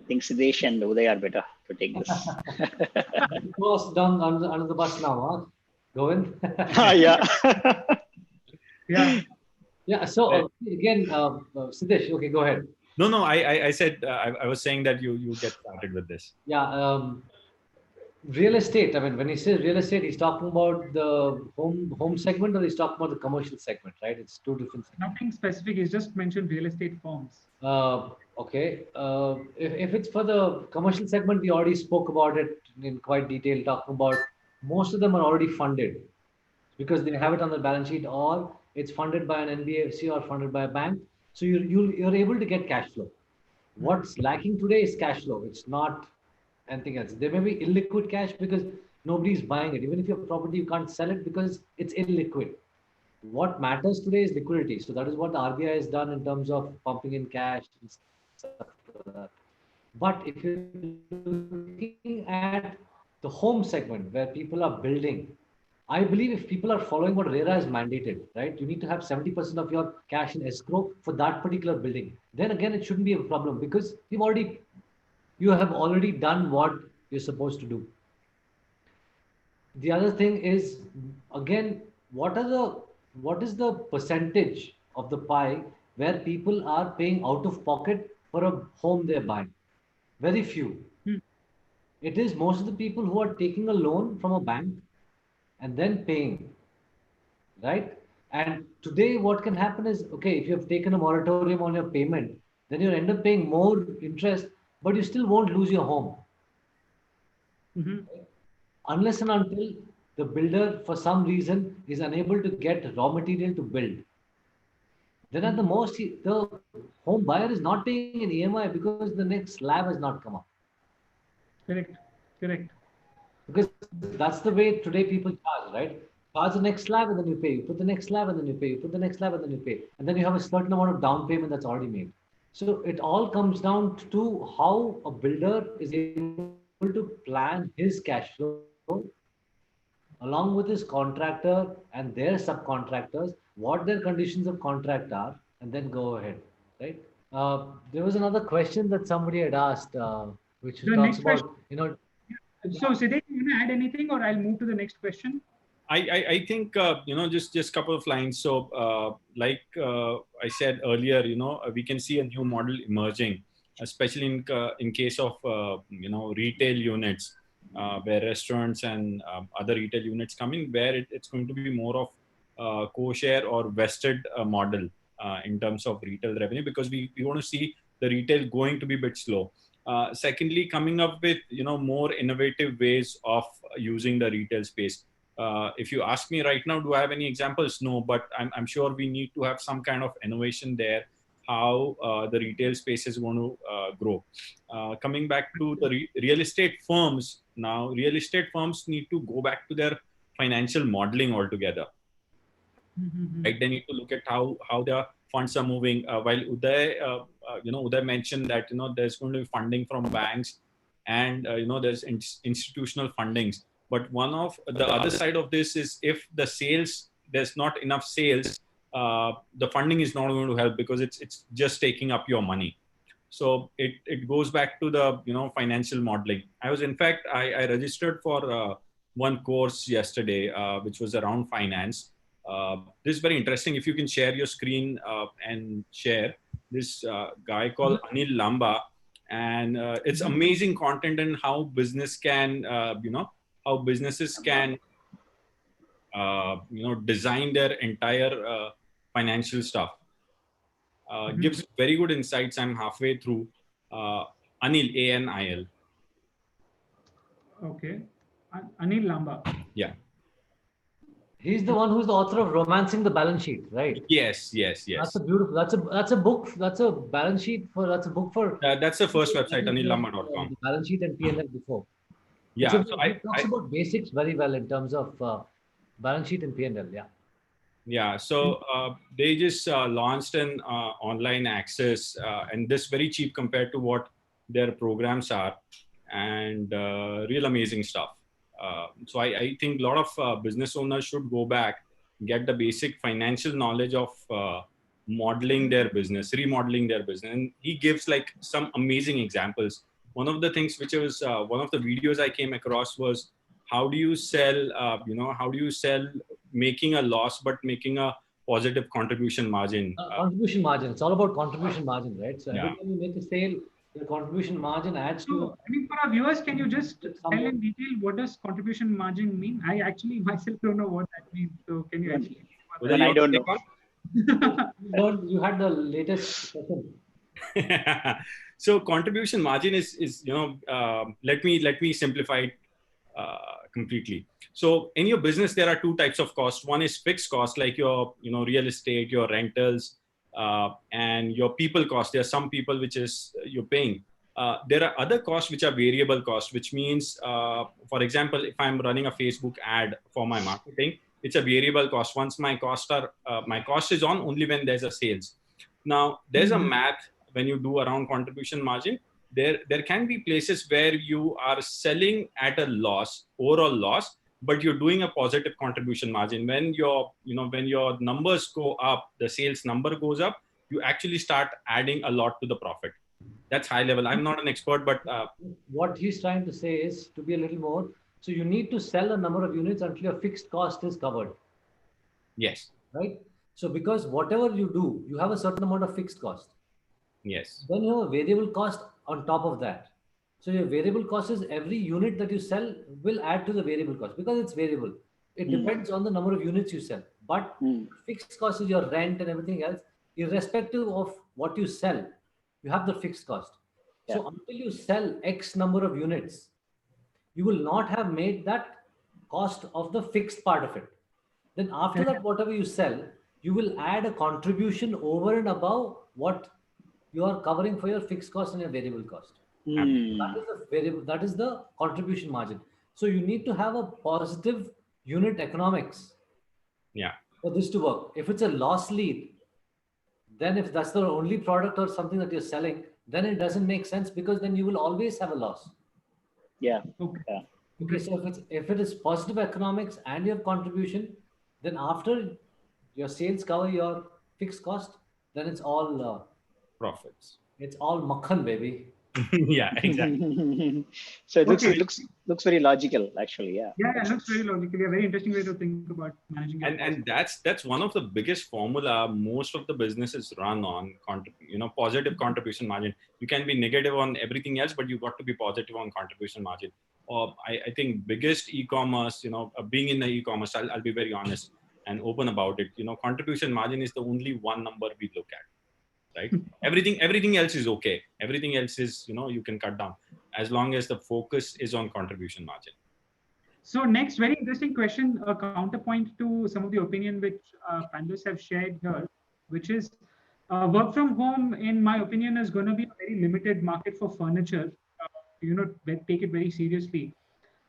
I think Siddesh and Uday are better to take this. Was done under the bus now, huh? Govind? Yeah. Yeah. Yeah. So again, Siddesh, okay, go ahead. No, I said I was saying that you get started with this. Yeah, real estate. I mean, when he says real estate, he's talking about the home segment, or he's talking about the commercial segment, right? It's two different things. Nothing specific. He's just mentioned real estate firms. Okay. If it's for the commercial segment, we already spoke about it in quite detail, talking about most of them are already funded because they have it on the balance sheet, or it's funded by an NBFC or funded by a bank. So you're able to get cash flow. What's lacking today is cash flow. It's not anything else. There may be illiquid cash because nobody's buying it. Even if you have property, you can't sell it because it's illiquid. What matters today is liquidity. So that is what the RBI has done in terms of pumping in cash and stuff like that. But if you're looking at the home segment where people are building, I believe if people are following what RERA has mandated, right, you need to have 70% of your cash in escrow for that particular building. Then again, it shouldn't be a problem because you have already done what you're supposed to do. The other thing is, again, what is the percentage of the pie where people are paying out of pocket for a home they're buying? Very few. Hmm. It is most of the people who are taking a loan from a bank and then paying, right? And today, what can happen is, okay, if you have taken a moratorium on your payment, then you'll end up paying more interest, but you still won't lose your home. Mm-hmm. Unless and until the builder, for some reason, is unable to get raw material to build. Then at the most, the home buyer is not paying an EMI because the next slab has not come up. Correct. Correct. Because that's the way today people charge, right? Charge the next slab and then you pay. You put the next slab and then you pay. You put the next slab and then you pay. And then you have a certain amount of down payment that's already made. So it all comes down to how a builder is able to plan his cash flow along with his contractor and their subcontractors, what their conditions of contract are, and then go ahead, right? There was another question that somebody had asked, which The talks next question. about, you know, So, Siddesh, you want to add anything, or I'll move to the next question? I think just couple of lines. So like I said earlier, we can see a new model emerging, especially in case of retail units, where restaurants and other retail units come in, where it's going to be more of co-share or vested model in terms of retail revenue, because we want to see the retail going to be a bit slow. Secondly, coming up with more innovative ways of using the retail space. If you ask me right now, do I have any examples? No, but I'm sure we need to have some kind of innovation there, how the retail space is going to grow. Coming back to the real estate firms, now real estate firms need to go back to their financial modeling altogether. Mm-hmm. Right? They need to look at how their funds are moving. While Uday mentioned that there's going to be funding from banks, and there's institutional fundings. But one of the other side of this is, if there's not enough sales, the funding is not going to help, because it's just taking up your money. So it goes back to the financial modeling. I registered for one course yesterday, which was around finance. This is very interesting. If you can share your screen and share this guy called Anil Lamba, and it's amazing content and how business can how businesses can design their entire financial stuff. Gives very good insights. I'm halfway through. Anil, ANIL. Okay. Anil Lamba. Yeah. he's the one who's the author of Romancing the Balance Sheet, right? Yes. That's a beautiful. That's a book. That's a balance sheet for. That's a book for. That's the first website, anillamba.com. The balance sheet and P&L before. Yeah. It talks about basics very well in terms of balance sheet and P&L. Yeah. Yeah, so they just launched an online access, and this very cheap compared to what their programs are, and real amazing stuff. So I think a lot of business owners should go back, get the basic financial knowledge of modeling their business, remodeling their business. And he gives like some amazing examples. One of the things which was one of the videos I came across was, how do you sell, how do you sell making a loss but making a positive contribution margin? Contribution margin. It's all about contribution margin, right? So Yeah. every time you make a sale, the contribution margin adds to. So, I mean, for our viewers, can you just tell in detail what does contribution margin mean? I actually myself don't know what that means. So, can you actually? Well, I don't know. You had the latest session. So contribution margin is let me simplify it completely. So in your business, there are two types of costs. One is fixed cost, like your real estate, your rentals, and your people cost. There are some people which is you're paying. There are other costs which are variable costs, which means, for example, if I'm running a Facebook ad for my marketing, it's a variable cost. Once my cost is on only when there's a sales. Now there's a math when you do around contribution margin. There can be places where you are selling at a loss, overall loss, but you're doing a positive contribution margin. When when your numbers go up, the sales number goes up, you actually start adding a lot to the profit. That's high level. I'm not an expert, but What he's trying to say is to be a little more. So you need to sell a number of units until your fixed cost is covered, yes, right? So because whatever you do, you have a certain amount of fixed cost. yes, Then you have a variable cost on top of that. So your variable cost is every unit that you sell will add to the variable cost because it's variable. It depends on the number of units you sell. But fixed cost is your rent and everything else, irrespective of what you sell, you have the fixed cost. So until you sell X number of units, you will not have made that cost of the fixed part of it. Then after that, whatever you sell, you will add a contribution over and above what you are covering for your fixed cost and your variable cost. That is the variable, that is the contribution margin. So you need to have a positive unit economics yeah, for this to work. If it's a loss lead, then if that's the only product or something that you're selling, then it doesn't make sense because then you will always have a loss. Yeah. Okay. Yeah. Okay, so if it is positive economics and you have contribution, then after your sales cover your fixed cost, then it's all profits. makhan, baby. Yeah, exactly. So it Okay. looks very logical, actually. Yeah. Yeah, it looks very logical. A very interesting way to think about managing your And that's one of the biggest formula most of the businesses run on, positive contribution margin. You can be negative on everything else, but you got to be positive on contribution margin. Or I think biggest e-commerce, being in the e-commerce, I'll be very honest and open about it. Contribution margin is the only one number we look at, right? everything else is okay. Everything else is, you can cut down as long as the focus is on contribution margin. So next, very interesting question, a counterpoint to some of the opinion which panelists have shared here, which is work from home, in my opinion, is going to be a very limited market for furniture. Take it very seriously.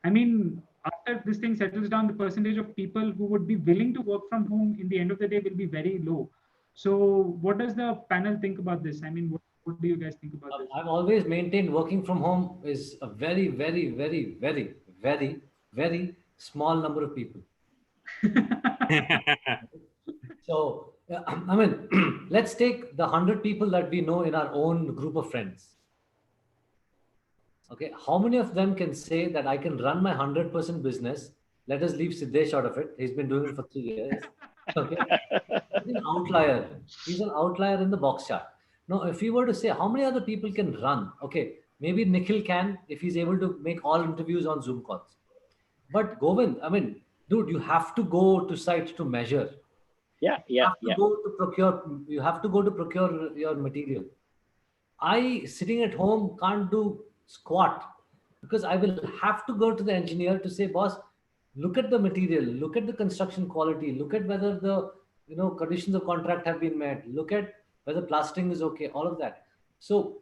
I mean, after this thing settles down, the percentage of people who would be willing to work from home in the end of the day will be very low. So what does the panel think about this? I mean, what do you guys think about this? I've always maintained working from home is a very, very, very, very, very, very small number of people. So, I mean, let's take the 100 people that we know in our own group of friends. Okay, how many of them can say that I can run my 100% business? Let us leave Siddesh out of it. He's been doing it for 3 years. Okay, he's an outlier. He's an outlier in the box chart. Now, if we were to say how many other people can run, okay, maybe Nikhil can if he's able to make all interviews on Zoom calls. But Govind, I mean, dude, you have to go to site to measure. Yeah. You have to go to procure. You have to go to procure your material. I, sitting at home, can't do squat because I will have to go to the engineer to say, boss, look at the material, look at the construction quality, look at whether the conditions of contract have been met, look at whether plastering is okay, all of that. So,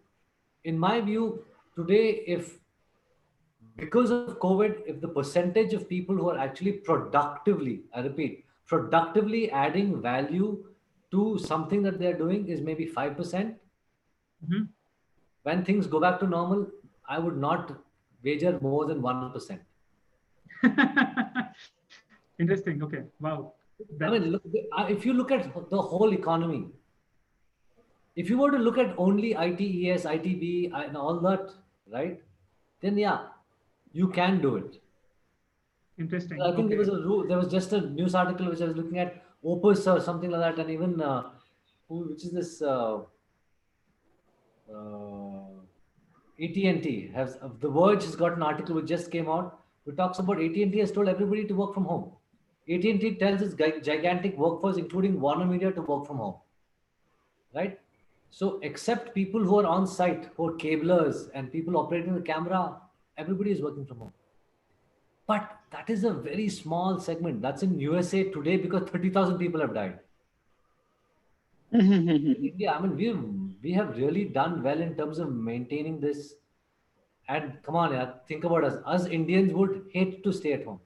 in my view, today, if because of COVID, if the percentage of people who are actually productively, I repeat, productively adding value to something that they're doing is maybe 5%, when things go back to normal, I would not wager more than 1%. Interesting. Okay. Wow. I mean, look, if you look at the whole economy, if you were to look at only ITES, ITB, and all that, right, then yeah, you can do it. Interesting. I think there was just a news article which I was looking at, Opus or something like that, and even which is this AT&T has The Verge has got an article which just came out which talks about AT&T has told everybody to work from home. AT&T tells its gigantic workforce, including Warner Media, to work from home. Right? So, except people who are on site, who are cablers and people operating the camera, everybody is working from home. But that is a very small segment. That's in USA today because 30,000 people have died. India, I mean, we have really done well in terms of maintaining this. And come on, yeah, think about us. Us Indians would hate to stay at home.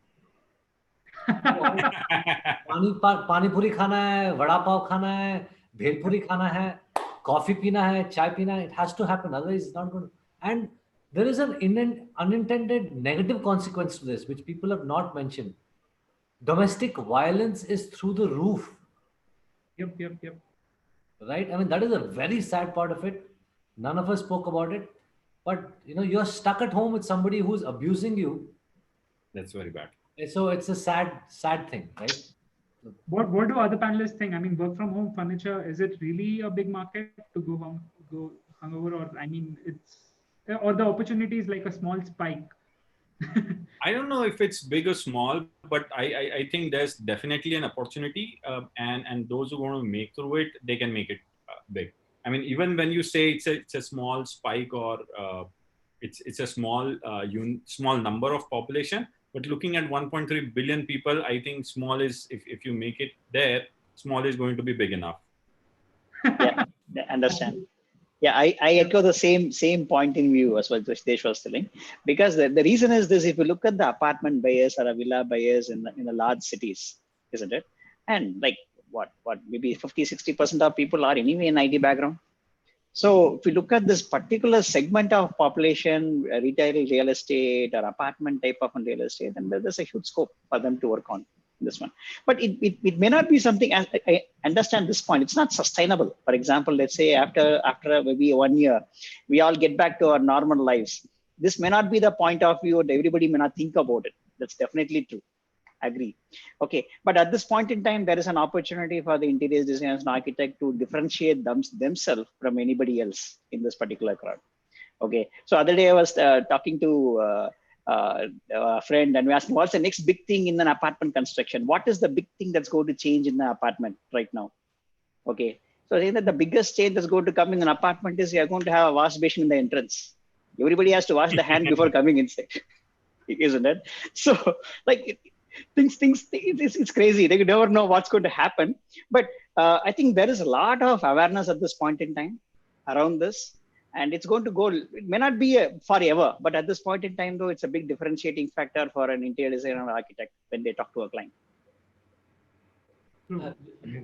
पानी पूरी खाना है, वड़ा पाव खाना है, भेलपुरी खाना है, coffee पीना है, चाय पीना है. It has to happen. Otherwise, it's not good. And there is an unintended negative consequence to this, which people have not mentioned. Domestic violence is through the roof. Yep. Right? I mean, that is a very sad part of it. None of us spoke about it. But you're stuck at home with somebody who's abusing you. That's very bad. So it's a sad thing, right? What do other panelists think? I mean, work from home furniture, is it really a big market to go hungover, or I mean, or the opportunity is like a small spike? I don't know if it's big or small, but I think there's definitely an opportunity, and those who want to make through it, they can make it big. I mean, even when you say it's a small spike, or it's a small number of population, but looking at 1.3 billion people, I think small is, if you make it there, small is going to be big enough. Yeah, I understand. Yeah, I echo the same point in view as what Desh was telling, because the reason is this: if you look at the apartment buyers or a villa buyers in the large cities, isn't it? And like what maybe 50-60% of people are anyway in IT background. So if you look at this particular segment of population, retail real estate or apartment type of real estate, then there's a huge scope for them to work on this one. But it may not be something, I understand this point, it's not sustainable. For example, let's say after maybe 1 year, we all get back to our normal lives. This may not be the point of view, and everybody may not think about it. That's definitely true. Agree. Okay, but at this point in time, there is an opportunity for the interior designers and architect to differentiate themselves from anybody else in this particular crowd. Okay, so other day I was talking to a friend, and we asked him, what's the next big thing in an apartment construction? What is the big thing that's going to change in the apartment right now? Okay, so I think that the biggest change that's going to come in an apartment is you're going to have a wash basin in the entrance. Everybody has to wash the hand before coming inside, isn't it? So like it's crazy. They never know what's going to happen. But I think there is a lot of awareness at this point in time around this, and it's going to go. It may not be forever, but at this point in time, though, it's a big differentiating factor for an interior designer or architect when they talk to a client.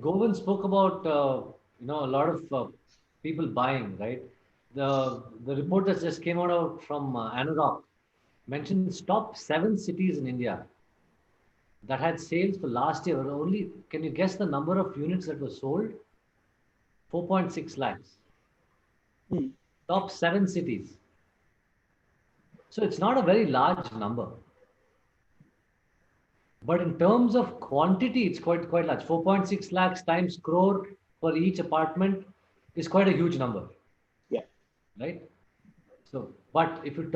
Govind spoke about a lot of people buying, right? The report that just came out from Anurag mentions top 7 cities in India that had sales for last year. Only, can you guess the number of units that were sold? 4.6 lakhs. Top 7 cities. So it's not a very large number. But in terms of quantity, it's quite large. 4.6 lakhs times crore for each apartment is quite a huge number. Yeah. Right? So, but if you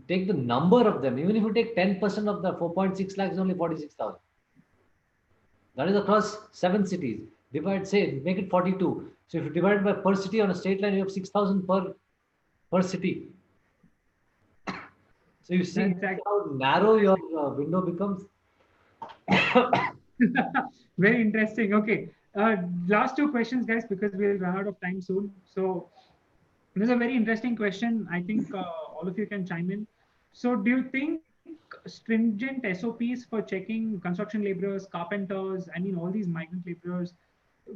take the number of them, even if you take 10% of the 4.6 lakhs, only 46,000. That is across 7 cities. Divide, say, make it 42. So if you divide by per city on a straight line, you have 6,000 per city. So you see how narrow your window becomes. Very interesting. Okay. Last 2 questions, guys, because we'll run out of time soon. So this is a very interesting question. I think all of you can chime in. So do you think stringent SOPs for checking construction laborers, carpenters, I mean, all these migrant laborers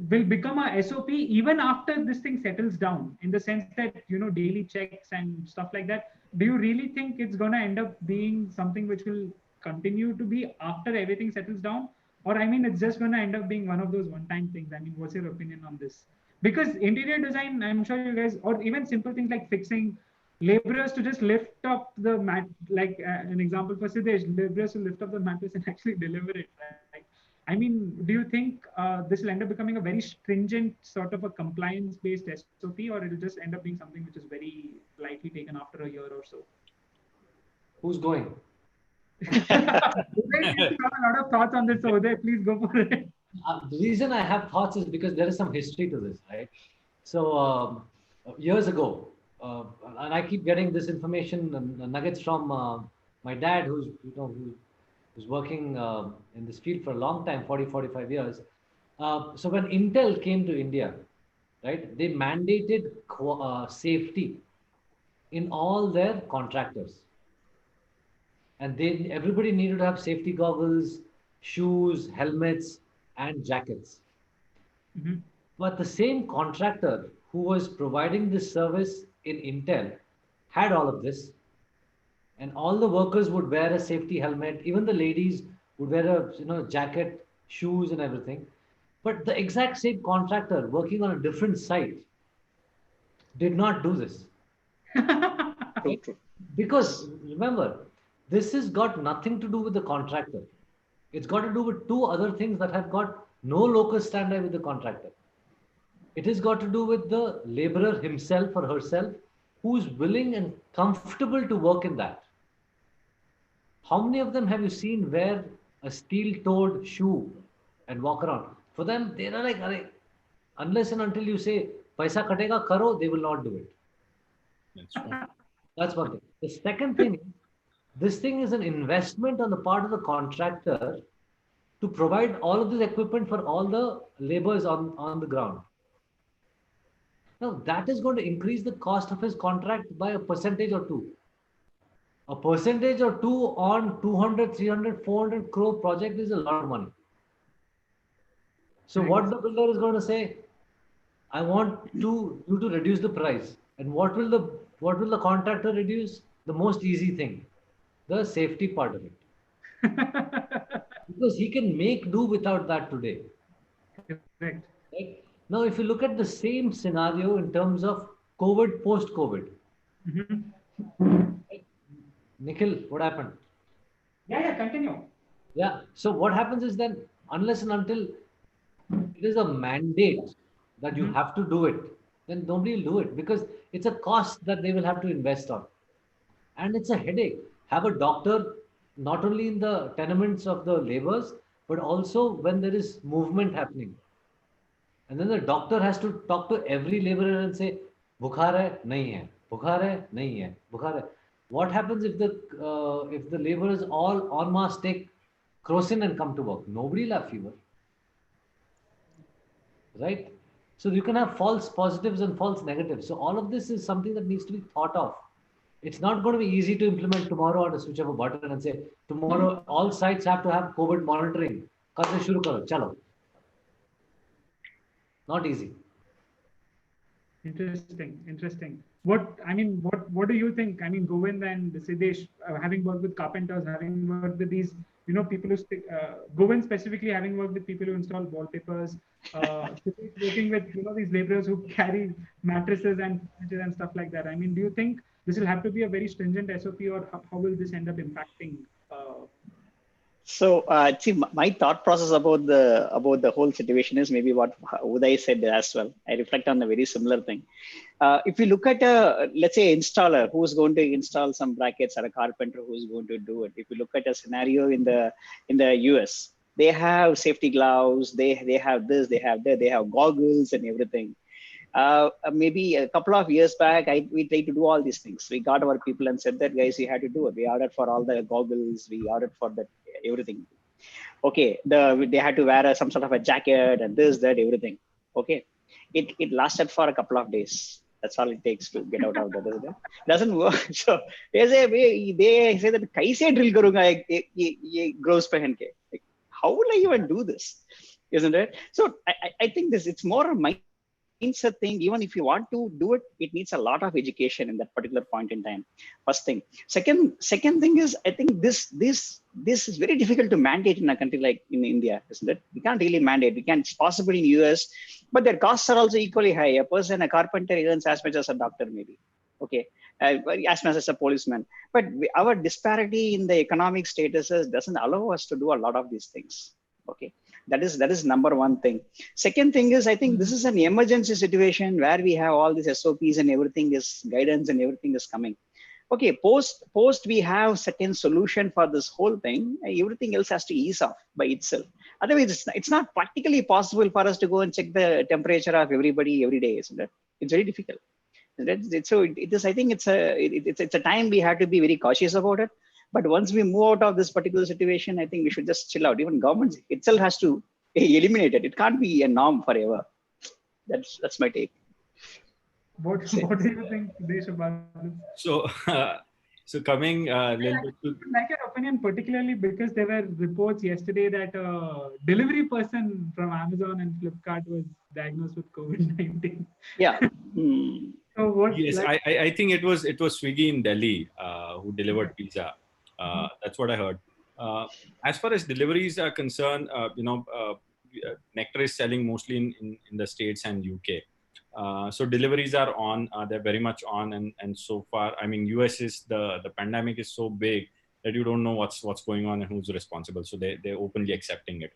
will become a SOP even after this thing settles down, in the sense that, daily checks and stuff like that? Do you really think it's going to end up being something which will continue to be after everything settles down? Or, I mean, it's just going to end up being one of those one-time things. I mean, what's your opinion on this? Because interior design, I'm sure you guys, or even simple things like fixing, laborers to just lift up the mat, like an example for Siddesh, laborers to lift up the mattress and actually deliver it. Right? I mean, do you think this will end up becoming a very stringent sort of a compliance-based SOP, or it'll just end up being something which is very lightly taken after a year or so? Who's going? Uday got a lot of thoughts on this, so Uday, please go for it. The reason I have thoughts is because there is some history to this, right? So years ago, and I keep getting this information nuggets from my dad, who's working in this field for a long time, 40-45 years. So when Intel came to India, right, they mandated safety in all their contractors, and everybody needed to have safety goggles, shoes, helmets, and jackets. Mm-hmm. But the same contractor who was providing this service in Intel had all of this, and all the workers would wear a safety helmet. Even the ladies would wear a jacket, shoes, and everything. But the exact same contractor working on a different site did not do this. True, true. Because remember, this has got nothing to do with the contractor. It's got to do with two other things that have got no locus standi with the contractor. It has got to do with the laborer himself or herself who's willing and comfortable to work in that. How many of them have you seen wear a steel-toed shoe and walk around? For them, they're like, unless and until you say, paisa katega karo, they will not do it. That's true. That's one thing. The second thing is, this thing is an investment on the part of the contractor to provide all of this equipment for all the laborers on the ground. Now, that is going to increase the cost of his contract by a percentage or two. A percentage or two on 200, 300, 400 crore project is a lot of money. So what the builder is going to say, I want you to reduce the price. And what will the contractor reduce? The most easy thing, the safety part of it. Because he can make do without that today. Correct. Right? Now, if you look at the same scenario in terms of COVID, post-COVID, Nikhil, what happened? Yeah, continue. Yeah. So what happens is then, unless and until it is a mandate that you have to do it, then nobody will do it because it's a cost that they will have to invest on. And it's a headache. Have a doctor not only in the tenements of the laborers, but also when there is movement happening. And then the doctor has to talk to every laborer and say, bukhar hai, nahi hai, bukhar hai, nahi hai, bukhar hai. What happens if the laborers all en masse take crocin and come to work? Nobody will have fever. Right? So you can have false positives and false negatives. So all of this is something that needs to be thought of. It's not going to be easy to implement tomorrow or to switch off a button and say, tomorrow all sites have to have COVID monitoring. Kal se shuru karo, chalo. Not easy. Interesting. What do you think? I mean, Govind and Siddesh, having worked with carpenters, having worked with these, people who Govind specifically having worked with people who install wallpapers, working with these laborers who carry mattresses and furniture and stuff like that. I mean, do you think this will have to be a very stringent SOP, or how will this end up impacting? So, see, my thought process about the whole situation is maybe what Uday said as well. I reflect on a very similar thing. If you look at let's say, installer who's going to install some brackets, or a carpenter who's going to do it. If you look at a scenario in the US, they have safety gloves, they have this, they have that, they have goggles and everything. Maybe a couple of years back, we tried to do all these things. We got our people and said that, guys, you had to do it. We ordered for all the goggles, we ordered for that, everything. Okay, they had to wear some sort of a jacket and this, that, everything. Okay, it lasted for a couple of days. That's all it takes to get out of that. It doesn't work. So they say that kaise drill karunga ye gloves pehan ke. Like, how will I even do this? Isn't it? So I think it's more a mindset thing. Even if you want to do it, it needs a lot of education in that particular point in time. First thing. Second thing is, I think this is very difficult to mandate in a country like in India, isn't it? We can't really mandate. We can. It's possible in US, but their costs are also equally high. A carpenter earns as much as a doctor, maybe. Okay, as much as a policeman. But our disparity in the economic statuses doesn't allow us to do a lot of these things. Okay, that is number one thing. Second thing is, I think this is an emergency situation where we have all these SOPs and everything is guidance and everything is coming. Okay, post we have certain solution for this whole thing. Everything else has to ease off by itself. Otherwise, it's not practically possible for us to go and check the temperature of everybody every day, isn't it? It's very difficult. So it is. I think it's a time we have to be very cautious about it. But once we move out of this particular situation, I think we should just chill out. Even government itself has to eliminate it. It can't be a norm forever. That's my take. What do you think, Desh, about this? So coming a little bit to... like your opinion, particularly because there were reports yesterday that a delivery person from Amazon and Flipkart was diagnosed with COVID-19. Yeah. So what? Yes, like... I think it was Swiggy in Delhi who delivered pizza. That's what I heard. As far as deliveries are concerned, Nectar is selling mostly in the States and UK. So deliveries are on, they're very much on. And so far, I mean, US is the pandemic is so big that you don't know what's going on and who's responsible. So they're openly accepting it.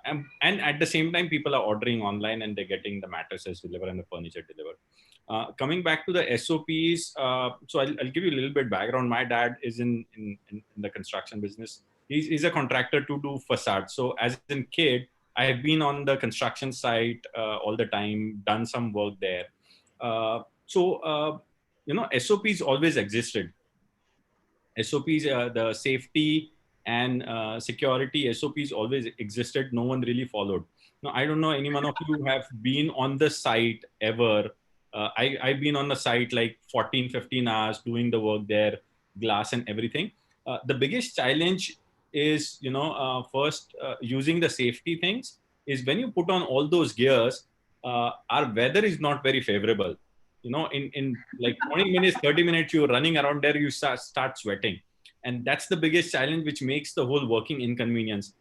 And at the same time, people are ordering online and they're getting the mattresses delivered and the furniture delivered. Coming back to the SOPs, so I'll give you a little bit background. My dad is in the construction business. He's a contractor to do facades. So as a kid, I have been on the construction site all the time, done some work there. SOPs always existed. SOPs, the safety and security SOPs always existed. No one really followed. Now, I don't know any one of you who have been on the site ever. I've been on the site like 14, 15 hours doing the work there, glass and everything. The biggest challenge is, first using the safety things is when you put on all those gears, our weather is not very favorable. In like 20 minutes, 30 minutes, you're running around there, you start sweating. And that's the biggest challenge, which makes the whole working inconvenience,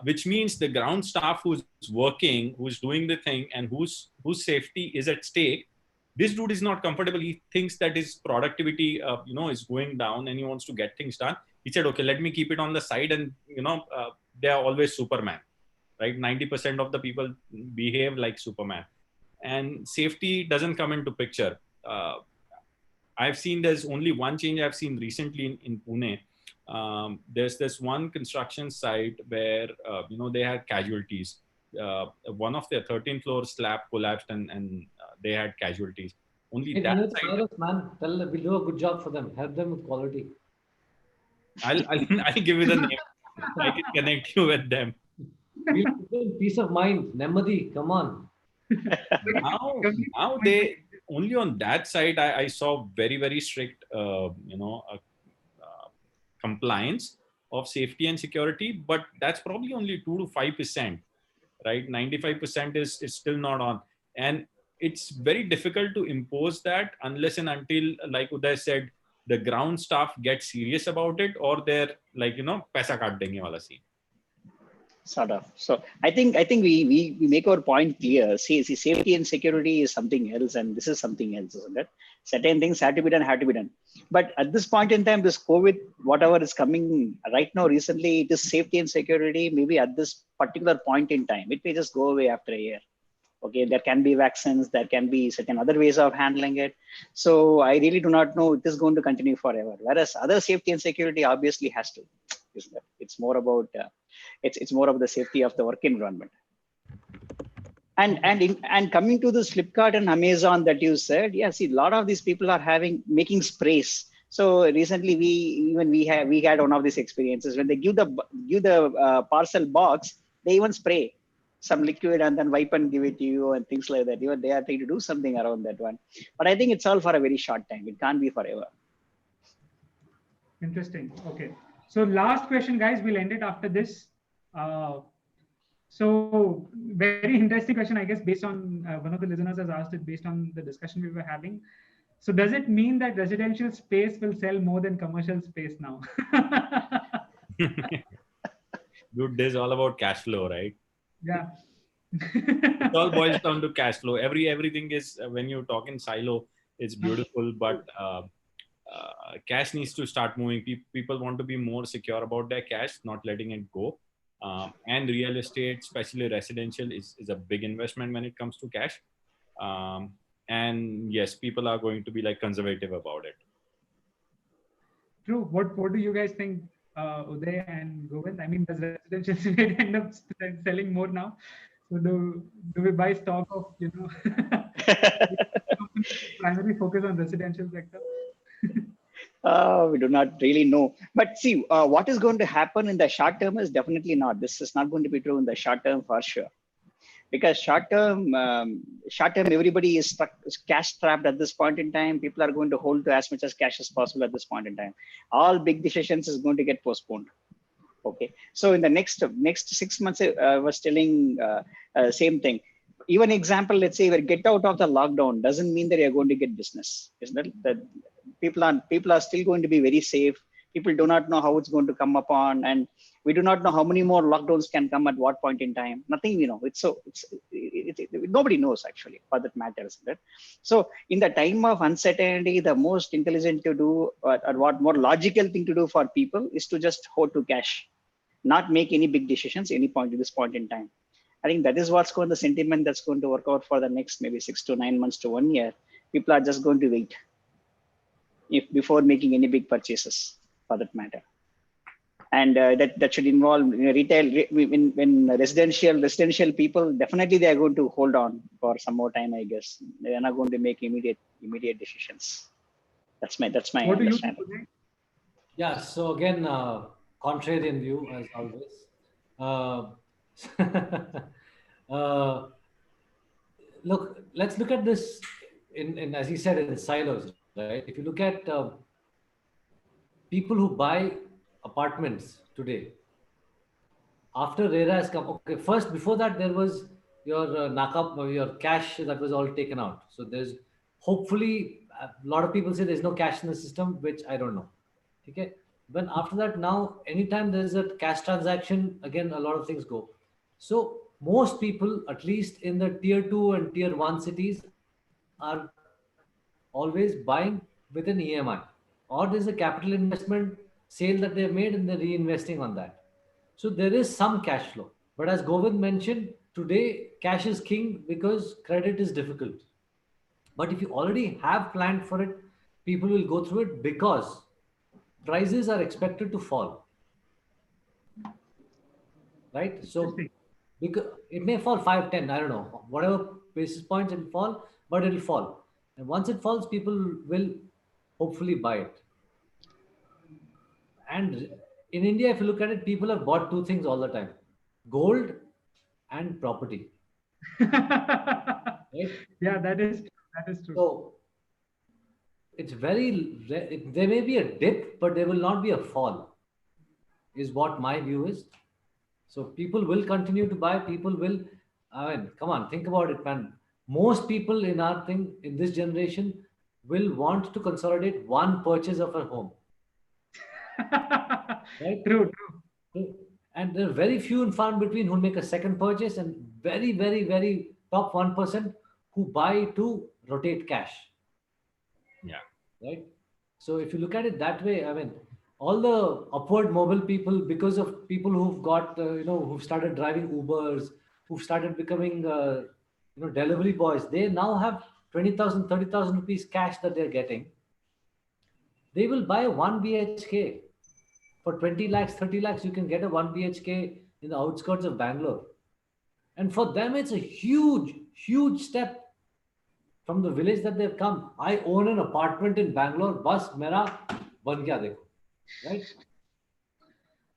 which means the ground staff who's working, who's doing the thing and whose safety is at stake, this dude is not comfortable. He thinks that his productivity, is going down and he wants to get things done. He said, okay, let me keep it on the side. And, they are always Superman, right? 90% of the people behave like Superman. And safety doesn't come into picture. I've seen there's only one change I've seen recently in Pune. There's this one construction site where, they had casualties. One of their 13th floor slab collapsed and they had casualties. Only Hey, that site, man, tell them we'll do a good job for them. Help them with quality. I'll give you the name. I can connect you with them. We'll give them peace of mind. Nemadi, come on. Now they only on that side I saw very, very strict compliance of safety and security, but that's probably only 2 to 5%, right? 95% is still not on. And it's very difficult to impose that unless and until, like Uday said, the ground staff get serious about it, or they're like, paisa kaat denge wala scene. Sort of. So I think we make our point clear. See, safety and security is something else, and this is something else, isn't it? Certain things have to be done, But at this point in time, this COVID, whatever is coming right now, recently, it is safety and security. Maybe at this particular point in time, it may just go away after a year. Okay, there can be vaccines, there can be certain other ways of handling it. So I really do not know it is going to continue forever. Whereas other safety and security obviously has to. It's more about it's more of the safety of the work environment. And coming to this Flipkart and Amazon that you said, yeah, see, a lot of these people are making sprays. So recently we had one of these experiences when they give the parcel box, they even spray some liquid and then wipe and give it to you and things like that. Even they are trying to do something around that one. But I think it's all for a very short time. It can't be forever. Interesting. Okay. So last question, guys, we'll end it after this. So very interesting question, I guess, based on one of the listeners has asked it based on the discussion we were having. So does it mean that residential space will sell more than commercial space now? Dude, this is all about cash flow, right? Yeah. It all boils down to cash flow. Everything is, when you talk in silo, it's beautiful, but cash needs to start moving. People want to be more secure about their cash, not letting it go. And real estate, especially residential, is a big investment when it comes to cash. And yes, people are going to be like conservative about it. True. What do you guys think, Uday and Govind? I mean, does residential end up selling more now? So do we buy stock of, primary focus on residential sector? We do not really know. But see, what is going to happen in the short term is definitely not. This is not going to be true in the short term for sure. Because short term, everybody is cash strapped at this point in time. People are going to hold to as much as cash as possible at this point in time. All big decisions is going to get postponed. Okay. So in the next 6 months, I was telling same thing. Even example, let's say we get out of the lockdown doesn't mean that you're going to get business. Isn't it? That people are still going to be very safe. People do not know how it's going to come upon, and we do not know how many more lockdowns can come at what point in time. Nothing, it's Nobody knows actually for that matter, isn't it? So in the time of uncertainty, the most intelligent to do, or what more logical thing to do for people is to just hold to cash, not make any big decisions any point to this point in time. I think that is what's going the sentiment that's going to work out for the next maybe 6 to 9 months to 1 year. People are just going to wait if before making any big purchases for that matter. And that should involve retail. When residential people, definitely they are going to hold on for some more time. I guess they are not going to make immediate decisions. That's my What do you understanding. think? Yeah. So again, contrarian view as always. Uh, Look, let's look at this in as he said, in silos, right? If you look at people who buy apartments today, after RERA has come, okay, first before that there was your your cash that was all taken out. So there's hopefully a lot of people say there's no cash in the system, which I don't know. Okay, when after that now, anytime there's a cash transaction, again a lot of things go. So most people, at least in the tier 2 and tier 1 cities, are always buying with an EMI, or there's a capital investment sale that they've made and they're reinvesting on that. So there is some cash flow. But as Govind mentioned, today cash is king because credit is difficult. But if you already have planned for it, people will go through it because prices are expected to fall. Right? So because it may fall 5, 10, I don't know, whatever basis points it will fall, but it will fall. And once it falls, people will hopefully buy it. And in India, if you look at it, people have bought two things all the time: gold and property. Right? Yeah, that is true. So it's there may be a dip, but there will not be a fall, is what my view is. So people will continue to buy. People will, I mean, come on, think about it, man. Most people in our thing, in this generation, will want to consolidate one purchase of a home. Right? True. And there are very few and far between who make a second purchase, and very, very, very top 1% who buy to rotate cash. Yeah. Right. So if you look at it that way, I mean, all the upward mobile people, because of people who've got, who've started driving Ubers, who've started becoming, delivery boys, they now have 20,000, 30,000 rupees cash that they're getting. They will buy 1 BHK. For 20 lakhs, 30 lakhs, you can get a 1 BHK in the outskirts of Bangalore. And for them, it's a huge, huge step from the village that they've come. I own an apartment in Bangalore. Bas mera ban gaya dekho. Right?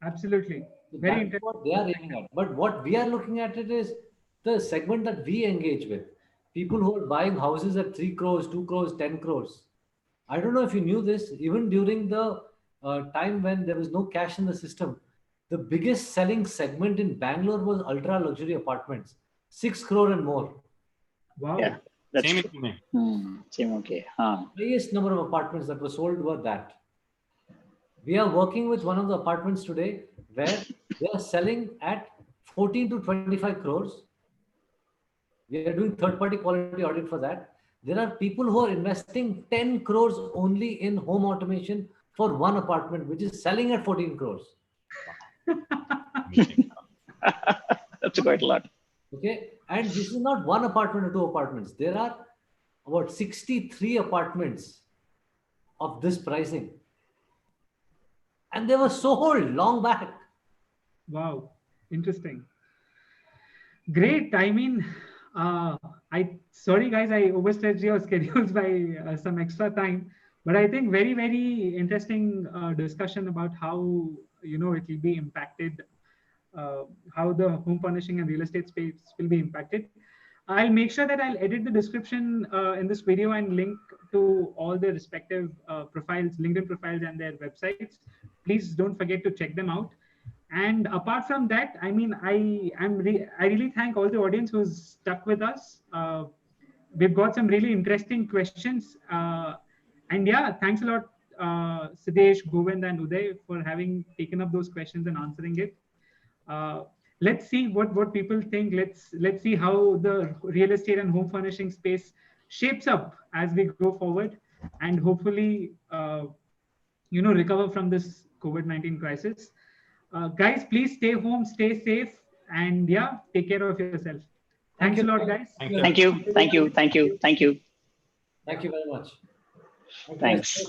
Absolutely. So Very that's what they are aiming at. But what we are looking at it is the segment that we engage with. People who are buying houses at 3 crores, 2 crores, 10 crores. I don't know if you knew this, even during the time when there was no cash in the system, the biggest selling segment in Bangalore was ultra luxury apartments, 6 crore and more. Wow. Yeah, that's Same true. in Pune. Same, okay. Highest number of apartments that were sold were that. We are working with one of the apartments today where they are selling at 14 to 25 crores. We are doing third-party quality audit for that. There are people who are investing 10 crores only in home automation for one apartment, which is selling at 14 crores. That's quite a lot. Okay. And this is not one apartment or two apartments. There are about 63 apartments of this pricing. And they were sold long back. Wow. Interesting. Great. I mean, sorry guys, I overstretched your schedules by some extra time, but I think very, very interesting discussion about how, it will be impacted, how the home furnishing and real estate space will be impacted. I'll make sure that I'll edit the description in this video and link to all the respective profiles, LinkedIn profiles and their websites. Please don't forget to check them out. And apart from that, I mean, I really thank all the audience who's stuck with us. We've got some really interesting questions. And yeah, thanks a lot, Siddhesh, Govind, and Uday for having taken up those questions and answering it. let's see what people think. Let's see how the real estate and home furnishing space shapes up as we go forward, and hopefully, recover from this COVID-19 crisis. Guys, please stay home, stay safe, and yeah, take care of yourself. Thanks a lot, guys. Thank you. Thank you. Thank you. Thank you. Thank you. Thank you very much. Thanks.